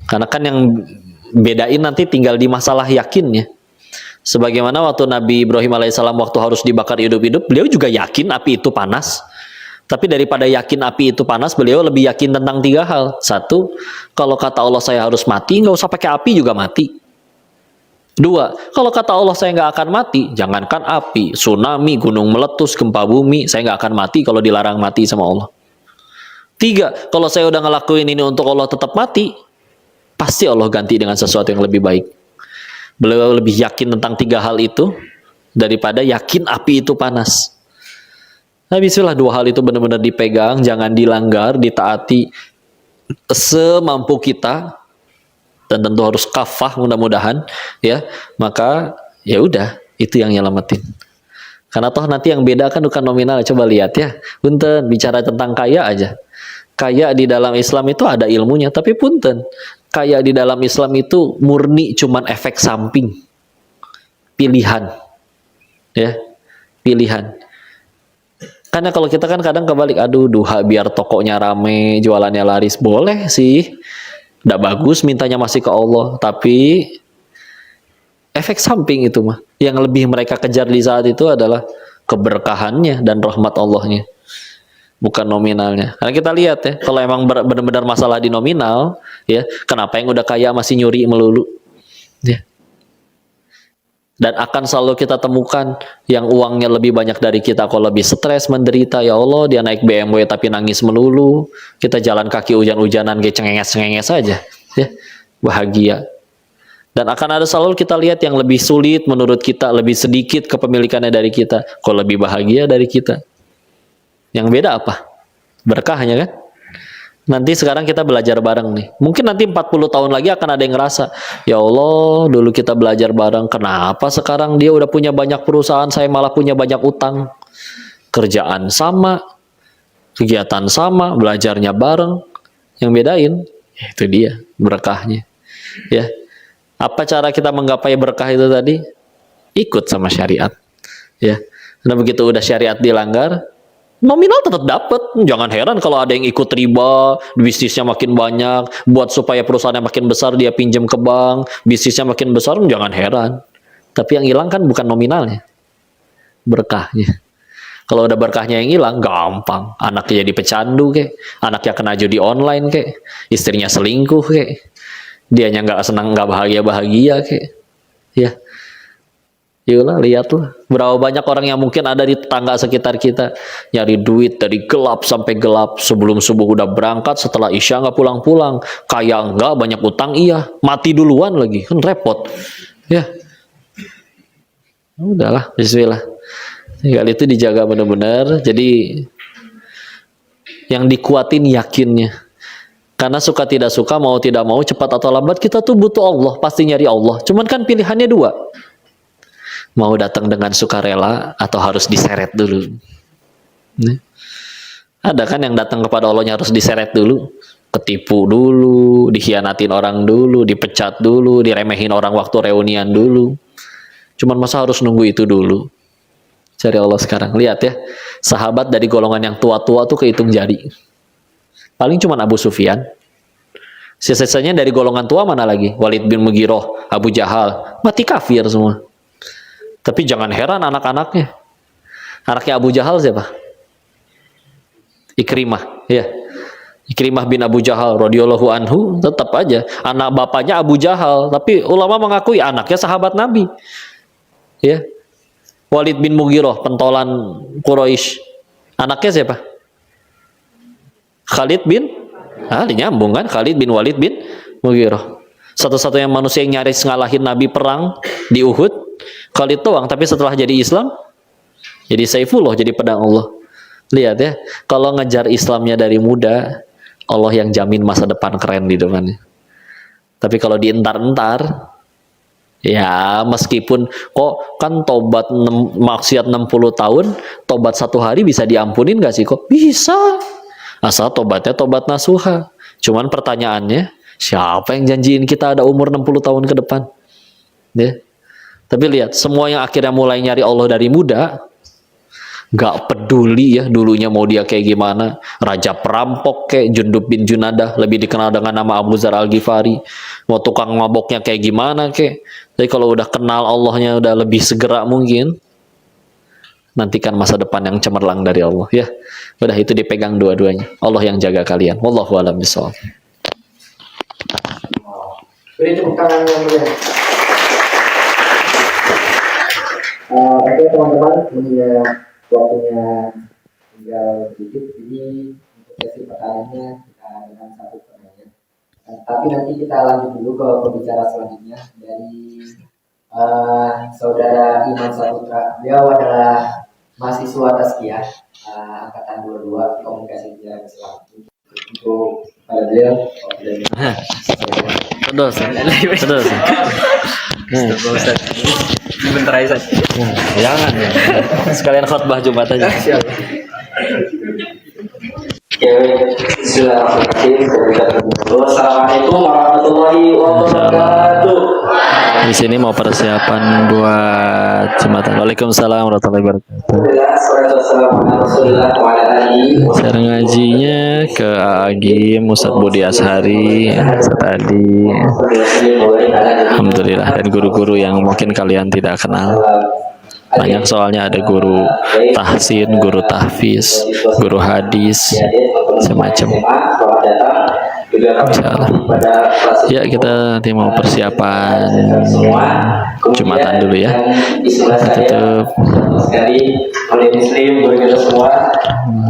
Karena kan yang bedain nanti tinggal di masalah yakinnya. Sebagaimana waktu Nabi Ibrahim alaihissalam waktu harus dibakar hidup-hidup, beliau juga yakin api itu panas. Tapi daripada yakin api itu panas, beliau lebih yakin tentang 3 hal. 1, kalau kata Allah saya harus mati, nggak usah pakai api juga mati. 2, kalau kata Allah saya nggak akan mati, jangankan api, tsunami, gunung meletus, gempa bumi, saya nggak akan mati kalau dilarang mati sama Allah. 3, kalau saya udah ngelakuin ini untuk Allah tetap mati, pasti Allah ganti dengan sesuatu yang lebih baik. Beliau lebih yakin tentang 3 hal itu daripada yakin api itu panas. Nah, bismillah 2 hal itu benar-benar dipegang, jangan dilanggar, ditaati semampu kita, dan tentu harus kafah mudah-mudahan, ya. Maka ya udah, itu yang nyelamatin. Karena toh nanti yang beda kan bukan nominal. Coba lihat ya, punten bicara tentang kaya aja. Kaya di dalam Islam itu ada ilmunya, tapi punten, kaya di dalam Islam itu murni cuman efek samping, pilihan, ya, pilihan. Karena kalau kita kan kadang kebalik, aduh duha biar tokonya rame, jualannya laris, boleh sih, tidak bagus mintanya masih ke Allah, tapi efek samping itu mah, yang lebih mereka kejar di saat itu adalah keberkahannya dan rahmat Allahnya, bukan nominalnya. Karena kita lihat ya, kalau emang benar-benar masalah di nominal, ya kenapa yang udah kaya masih nyuri melulu, ya. Dan akan selalu kita temukan yang uangnya lebih banyak dari kita kok lebih stres, menderita. Ya Allah, dia naik BMW tapi nangis melulu. Kita jalan kaki hujan-hujanan kayak cengenges-cengenges saja, ya. Bahagia. Dan akan ada selalu kita lihat yang lebih sulit menurut kita, lebih sedikit kepemilikannya dari kita, kok lebih bahagia dari kita. Yang beda apa? Berkahnya kan? Nanti sekarang kita belajar bareng nih. Mungkin nanti 40 tahun lagi akan ada yang ngerasa, ya Allah, dulu kita belajar bareng, kenapa sekarang dia udah punya banyak perusahaan, saya malah punya banyak utang. Kerjaan sama, kegiatan sama, belajarnya bareng. Yang bedain, ya itu dia berkahnya. Ya. Apa cara kita menggapai berkah itu tadi? Ikut sama syariat. Ya. Karena begitu udah syariat dilanggar, nominal tetap dapat. Jangan heran kalau ada yang ikut riba, bisnisnya makin banyak, buat supaya perusahaannya makin besar dia pinjam ke bank, bisnisnya makin besar, jangan heran. Tapi yang hilang kan bukan nominalnya, berkahnya. Kalau udah berkahnya yang hilang, gampang. Anaknya jadi pecandu kek, anaknya kena judi online kek, istrinya selingkuh kek, dianya nggak senang, nggak bahagia kek, ya. Yalah, lihatlah berapa banyak orang yang mungkin ada di tetangga sekitar kita nyari duit dari gelap sampai gelap, sebelum subuh udah berangkat, setelah isya nggak pulang-pulang, kaya nggak, banyak utang iya, mati duluan lagi, kan repot, ya. Udahlah, bismillah. Kali itu dijaga benar-benar. Jadi yang dikuatin yakinnya. Karena suka tidak suka, mau tidak mau, cepat atau lambat kita tuh butuh Allah, pasti nyari Allah. Cuman kan pilihannya 2. Mau datang dengan sukarela atau harus diseret dulu. Ada kan yang datang kepada Allahnya harus diseret dulu, ketipu dulu, dikhianatin orang dulu, dipecat dulu, diremehin orang waktu reunian dulu. Cuman masa harus nunggu itu dulu? Cari Allah sekarang. Lihat ya, sahabat dari golongan yang tua-tua tuh kehitung jari. Paling cuman Abu Sufyan. Sisanya dari golongan tua mana lagi? Walid bin Mughirah, Abu Jahal, mati kafir semua. Tapi jangan heran anak-anaknya. Anaknya Abu Jahal siapa? Ikrimah, ya. Ikrimah bin Abu Jahal radhiyallahu anhu, tetap aja anak bapaknya Abu Jahal, tapi ulama mengakui anaknya sahabat Nabi. Ya. Walid bin Mughirah, pentolan Quraisy. Anaknya siapa? Khalid bin Dinyambung kan, Khalid bin Walid bin Mughirah. Satu-satunya manusia yang nyaris ngalahin Nabi perang di Uhud, Khalid doang. Tapi setelah jadi Islam, jadi Saifullah, jadi pedang Allah. Lihat ya, kalau ngejar Islamnya dari muda, Allah yang jamin masa depan keren di depannya. Tapi kalau dientar-entar, ya meskipun kok kan tobat maksiat 60 tahun, tobat 1 hari bisa diampunin gak sih kok? Bisa. Asal tobatnya tobat nasuha. Cuman pertanyaannya, siapa yang janjiin kita ada umur 60 tahun ke depan? Ya. Tapi lihat, semua yang akhirnya mulai nyari Allah dari muda, gak peduli ya dulunya mau dia kayak gimana, raja perampok kayak Jundub bin Junadah, lebih dikenal dengan nama Abu Dzar Al-Ghifari, mau tukang maboknya kayak gimana kayak. Tapi kalau udah kenal Allahnya udah lebih segera mungkin, nantikan masa depan yang cemerlang dari Allah ya. Udah itu dipegang dua-duanya, Allah yang jaga kalian. Wallahu a'lam bishawab. Beri tepuk tangan yang mulia. Oke teman-teman, punya waktunya tinggal sedikit, jadi untuk sesi pertanyaannya kita dengan satu pertanyaan. Tapi nanti kita lanjut dulu ke pembicara selanjutnya dari saudara Iman Saputra. Beliau adalah mahasiswa Tazkiyah angkatan 22 komunikasi jarak Islam. Untuk pada beliau, Terus. Bentar aja. Jangan ya. Sekalian khutbah Jumat aja. Assalamualaikum warahmatullahi wabarakatuh. Di sini mau persiapan buat Jumatan. Waalaikumsalam warahmatullahi wabarakatuh. Cara ngajinya ke Agim, Ustadz Budi Ashari, Ustadz Adi. Alhamdulillah, dan guru-guru yang mungkin kalian tidak kenal. Banyak soalnya ada guru tahsin, guru tahfiz, guru hadis, semacam. Insyaallah. Ya, kita nanti mau persiapan Jumatan dulu ya. Kita tutup. Sekali oleh Muslim, guru kita semua.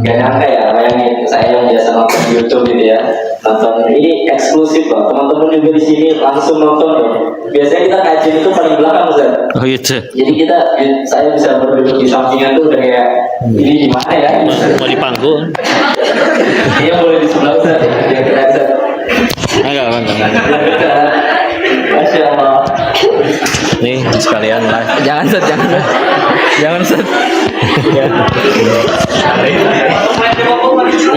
Gak nyangka ya, bayangin saya yang biasa nonton di YouTube gitu ya, nonton ini eksklusif loh. Teman-teman juga di sini langsung nonton loh. Biasanya kita kajian itu paling belakang Ustaz. Oh gitu. Jadi saya bisa berduduk di sampingan tuh udah kayak ini di mana ya? Mau di panggung? Iya boleh di sebelah Ustaz. Ya kira Ustaz. Enggak. Masya Allah. Nih sekalian lah. Jangan Ustaz. Ya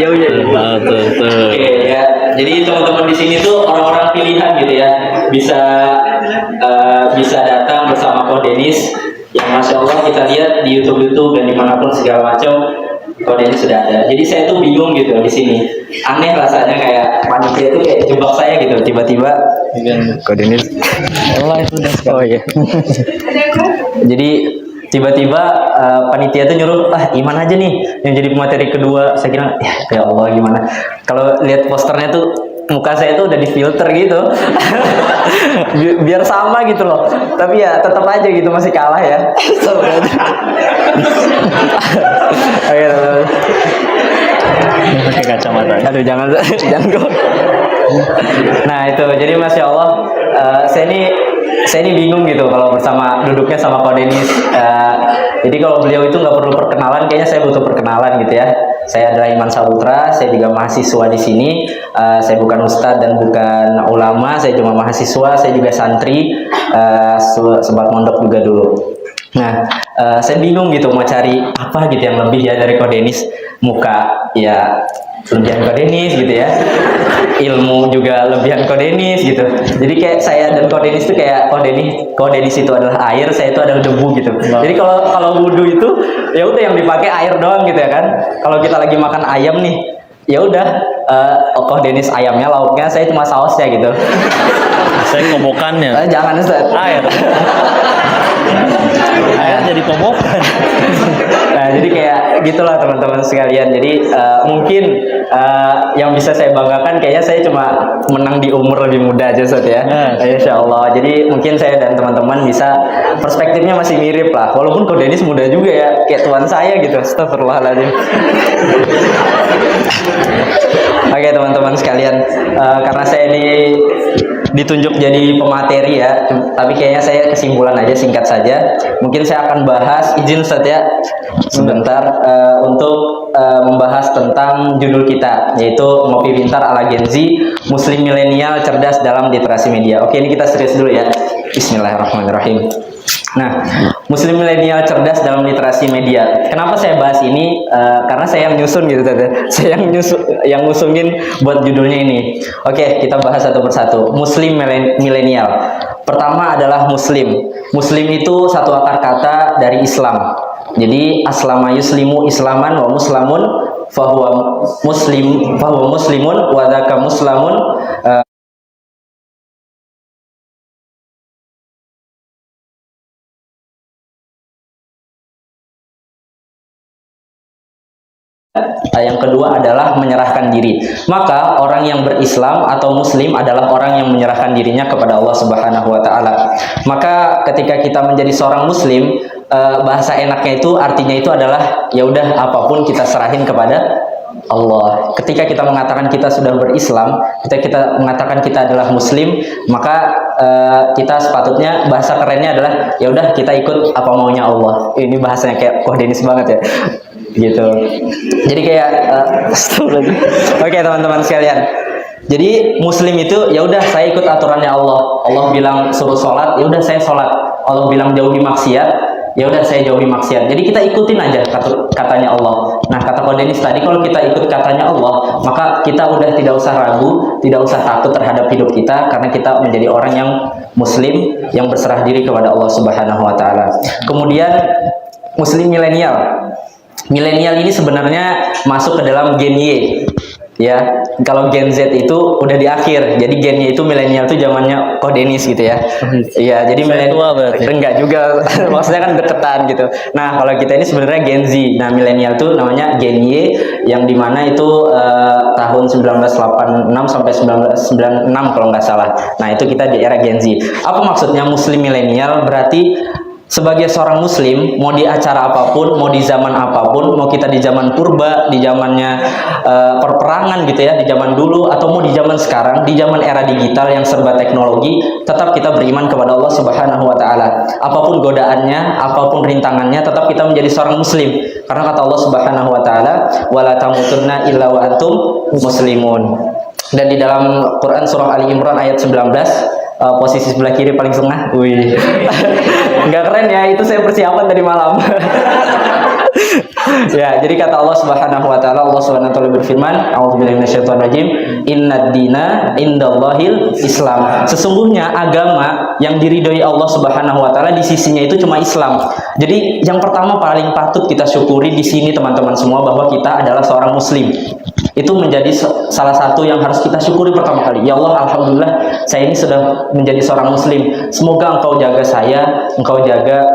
udah. Tuh. Oke ya. Jadi teman-teman di sini tuh orang-orang pilihan gitu ya. Bisa datang bersama Ko Denis yang masya Allah kita lihat di YouTube dan dimanapun segala macam Ko Denis sudah ada. Jadi saya tuh bingung gitu di sini. Aneh rasanya kayak panitia itu kayak jebak saya gitu. Tiba-tiba Ko Denis. Oh iya. Jadi tiba-tiba panitia tuh nyuruh Iman aja nih yang jadi pemateri kedua. Saya kira ya Allah gimana kalau lihat posternya tuh muka saya tuh udah difilter gitu biar sama gitu loh, tapi ya tetap aja gitu masih kalah ya. Pakai kacamata. Aduh jangan kok. Nah itu jadi masya Allah saya ini bingung gitu kalau duduknya sama Ko Denis. Jadi kalau beliau itu nggak perlu perkenalan, kayaknya saya butuh perkenalan gitu ya. Saya adalah Iman Saputra, saya juga mahasiswa di sini. Saya bukan ustadz dan bukan ulama, saya cuma mahasiswa, saya juga santri, sempat mondok juga dulu. Nah, saya bingung gitu mau cari apa gitu yang lebih ya dari Ko Denis. Muka ya lebihan Ko Denis gitu ya, ilmu juga lebihan Ko Denis gitu. Jadi kayak saya dan Ko Denis itu kayak Ko Denis itu adalah air, saya itu adalah debu gitu. Jadi kalau wudhu itu ya udah yang dipakai air doang gitu ya kan. Kalau kita lagi makan ayam nih, ya udah Ko Denis ayamnya, lauknya, saya cuma sausnya gitu. Saya kobokannya. Jangan Ustaz. Air jadi kobokan. Nah jadi kayak gitulah teman-teman. teman-teman sekalian. Jadi mungkin yang bisa saya banggakan kayaknya saya cuma menang di umur lebih muda aja Ustaz ya. Insya Allah. Jadi mungkin saya dan teman-teman bisa perspektifnya masih mirip lah. Walaupun Ko Denis muda juga ya, kayak tuan saya gitu. Astagfirullahaladzim. Oke teman-teman sekalian, karena saya ini ditunjuk jadi pemateri ya, tapi kayaknya saya kesimpulan aja singkat saja. Mungkin saya akan bahas, izin Ustaz ya sebentar, untuk membahas tentang judul kita, yaitu Ngopi Pintar ala Gen Z, Muslim Milenial Cerdas dalam Literasi Media. Oke, ini kita serius dulu ya. Bismillahirrahmanirrahim. Nah, Muslim milenial cerdas dalam literasi media. Kenapa saya bahas ini? Karena saya yang nyusun gitu, tadi. Saya yang ngusungin buat judulnya ini. Oke, kita bahas satu persatu. Muslim milenial. Pertama adalah Muslim. Muslim itu satu akar kata dari Islam. Jadi aslama yuslimu islaman wa muslamun fahuwa muslimun wa dzaka muslamun. Yang kedua adalah menyerahkan diri. Maka orang yang berislam atau muslim adalah orang yang menyerahkan dirinya kepada Allah Subhanahu wa taala. Maka ketika kita menjadi seorang muslim, bahasa enaknya itu artinya itu adalah ya udah apapun kita serahin kepada Allah. Ketika kita mengatakan kita sudah berislam, ketika kita mengatakan kita adalah muslim, maka kita sepatutnya bahasa kerennya adalah ya udah kita ikut apa maunya Allah. Ini bahasanya kayak Ko Denis banget ya. Gitu. Jadi kayak oke teman-teman sekalian. Jadi muslim itu ya udah saya ikut aturannya Allah. Allah bilang suruh sholat, ya udah saya sholat. Allah bilang jauhi maksiat, ya udah saya jauhi maksiat. Jadi kita ikutin aja katanya Allah. Nah, kata Ko Denis tadi, kalau kita ikut katanya Allah, maka kita udah tidak usah ragu, tidak usah takut terhadap hidup kita, karena kita menjadi orang yang muslim yang berserah diri kepada Allah Subhanahu wa taala. Kemudian muslim milenial. Milenial ini sebenarnya masuk ke dalam Gen Y. Ya, kalau Gen Z itu udah di akhir. Jadi Gen Y itu milenial itu zamannya Ko Denis gitu ya. Iya, jadi milenial enggak juga. Maksudnya kan deketan gitu. Nah, kalau kita ini sebenarnya Gen Z. Nah, milenial itu namanya Gen Y yang dimana itu tahun 1986 sampai 1996 kalau nggak salah. Nah, itu kita di era Gen Z. Apa maksudnya muslim milenial? Berarti sebagai seorang muslim, mau di acara apapun, mau di zaman apapun, mau kita di zaman purba, di zamannya perperangan gitu ya, di zaman dulu, atau mau di zaman sekarang, di zaman era digital yang serba teknologi, tetap kita beriman kepada Allah Subhanahu wa taala. Apapun godaannya, apapun rintangannya, tetap kita menjadi seorang muslim. Karena kata Allah Subhanahu wa taala, "Wala tamutunna illa wa antum muslimun." Dan di dalam Quran surah Ali Imran ayat 19, posisi sebelah kiri paling tengah. Wih. Nggak keren ya, itu saya persiapan dari malam. Ya, jadi kata Allah Subhanahu wa taala, Allah Subhanahu wa taala berfirman, A'udzubillahi minasyaitonirrajim, "Innad dina indallahil Islam." Sesungguhnya agama yang diridhoi Allah Subhanahu wa taala di sisinya itu cuma Islam. Jadi yang pertama paling patut kita syukuri di sini teman-teman semua, bahwa kita adalah seorang muslim. Itu menjadi salah satu yang harus kita syukuri pertama kali. Ya Allah, alhamdulillah saya ini sudah menjadi seorang muslim. Semoga Engkau jaga saya, Engkau jaga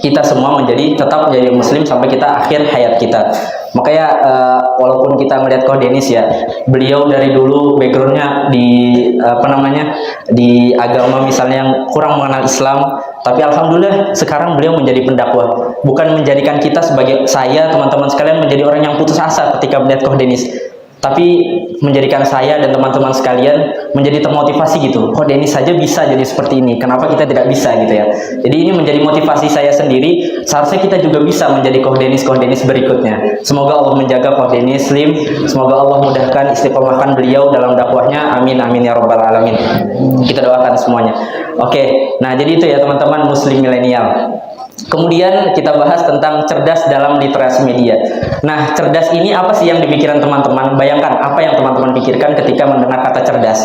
kita semua tetap menjadi muslim sampai kita akhir hayat kita. Makanya walaupun kita melihat Ko Denis ya, beliau dari dulu backgroundnya di agama misalnya yang kurang mengenal Islam, tapi alhamdulillah sekarang beliau menjadi pendakwah. Bukan menjadikan kita sebagai saya teman-teman sekalian menjadi orang yang putus asa ketika melihat Ko Denis, tapi menjadikan saya dan teman-teman sekalian menjadi termotivasi gitu. Ko Denis saja bisa jadi seperti ini, kenapa kita tidak bisa gitu ya. Jadi ini menjadi motivasi saya sendiri, seharusnya kita juga bisa menjadi Ko Denis berikutnya. Semoga Allah menjaga Ko Denis Slim, semoga Allah mudahkan istiqomahkan beliau dalam dakwahnya, amin amin ya rabbal alamin. Kita doakan semuanya. Oke, nah jadi itu ya teman-teman muslim milenial. Kemudian kita bahas tentang cerdas dalam literasi media. Nah, cerdas ini apa sih yang dipikiran teman-teman? Bayangkan apa yang teman-teman pikirkan ketika mendengar kata cerdas.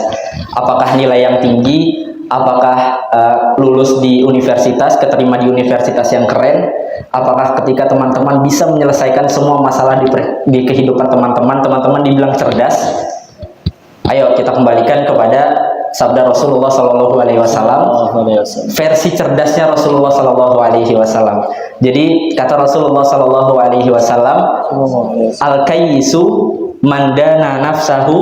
Apakah nilai yang tinggi? Apakah lulus di universitas, keterima di universitas yang keren? Apakah ketika teman-teman bisa menyelesaikan semua masalah di kehidupan teman-teman dibilang cerdas? Ayo kita kembalikan kepada sabda Rasulullah Shallallahu Alaihi Wasallam, versi cerdasnya Rasulullah Shallallahu Alaihi Wasallam. Jadi kata Rasulullah Shallallahu Alaihi Wasallam, al-kayyisu mandana nafsahu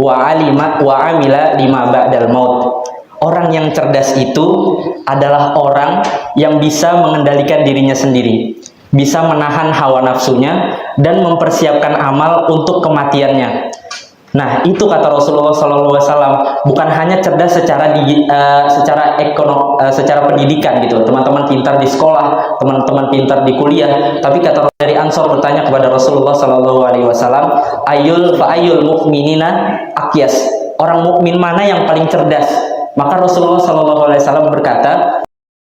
wa amila lima ba'dal maut. Orang yang cerdas itu adalah orang yang bisa mengendalikan dirinya sendiri, bisa menahan hawa nafsunya dan mempersiapkan amal untuk kematiannya. Nah, itu kata Rasulullah SAW, bukan hanya cerdas secara secara pendidikan gitu, teman-teman pintar di sekolah, teman-teman pintar di kuliah, tapi kata dari Ansor bertanya kepada Rasulullah SAW, ayul mukminina akyas, orang mukmin mana yang paling cerdas? Maka Rasulullah SAW berkata,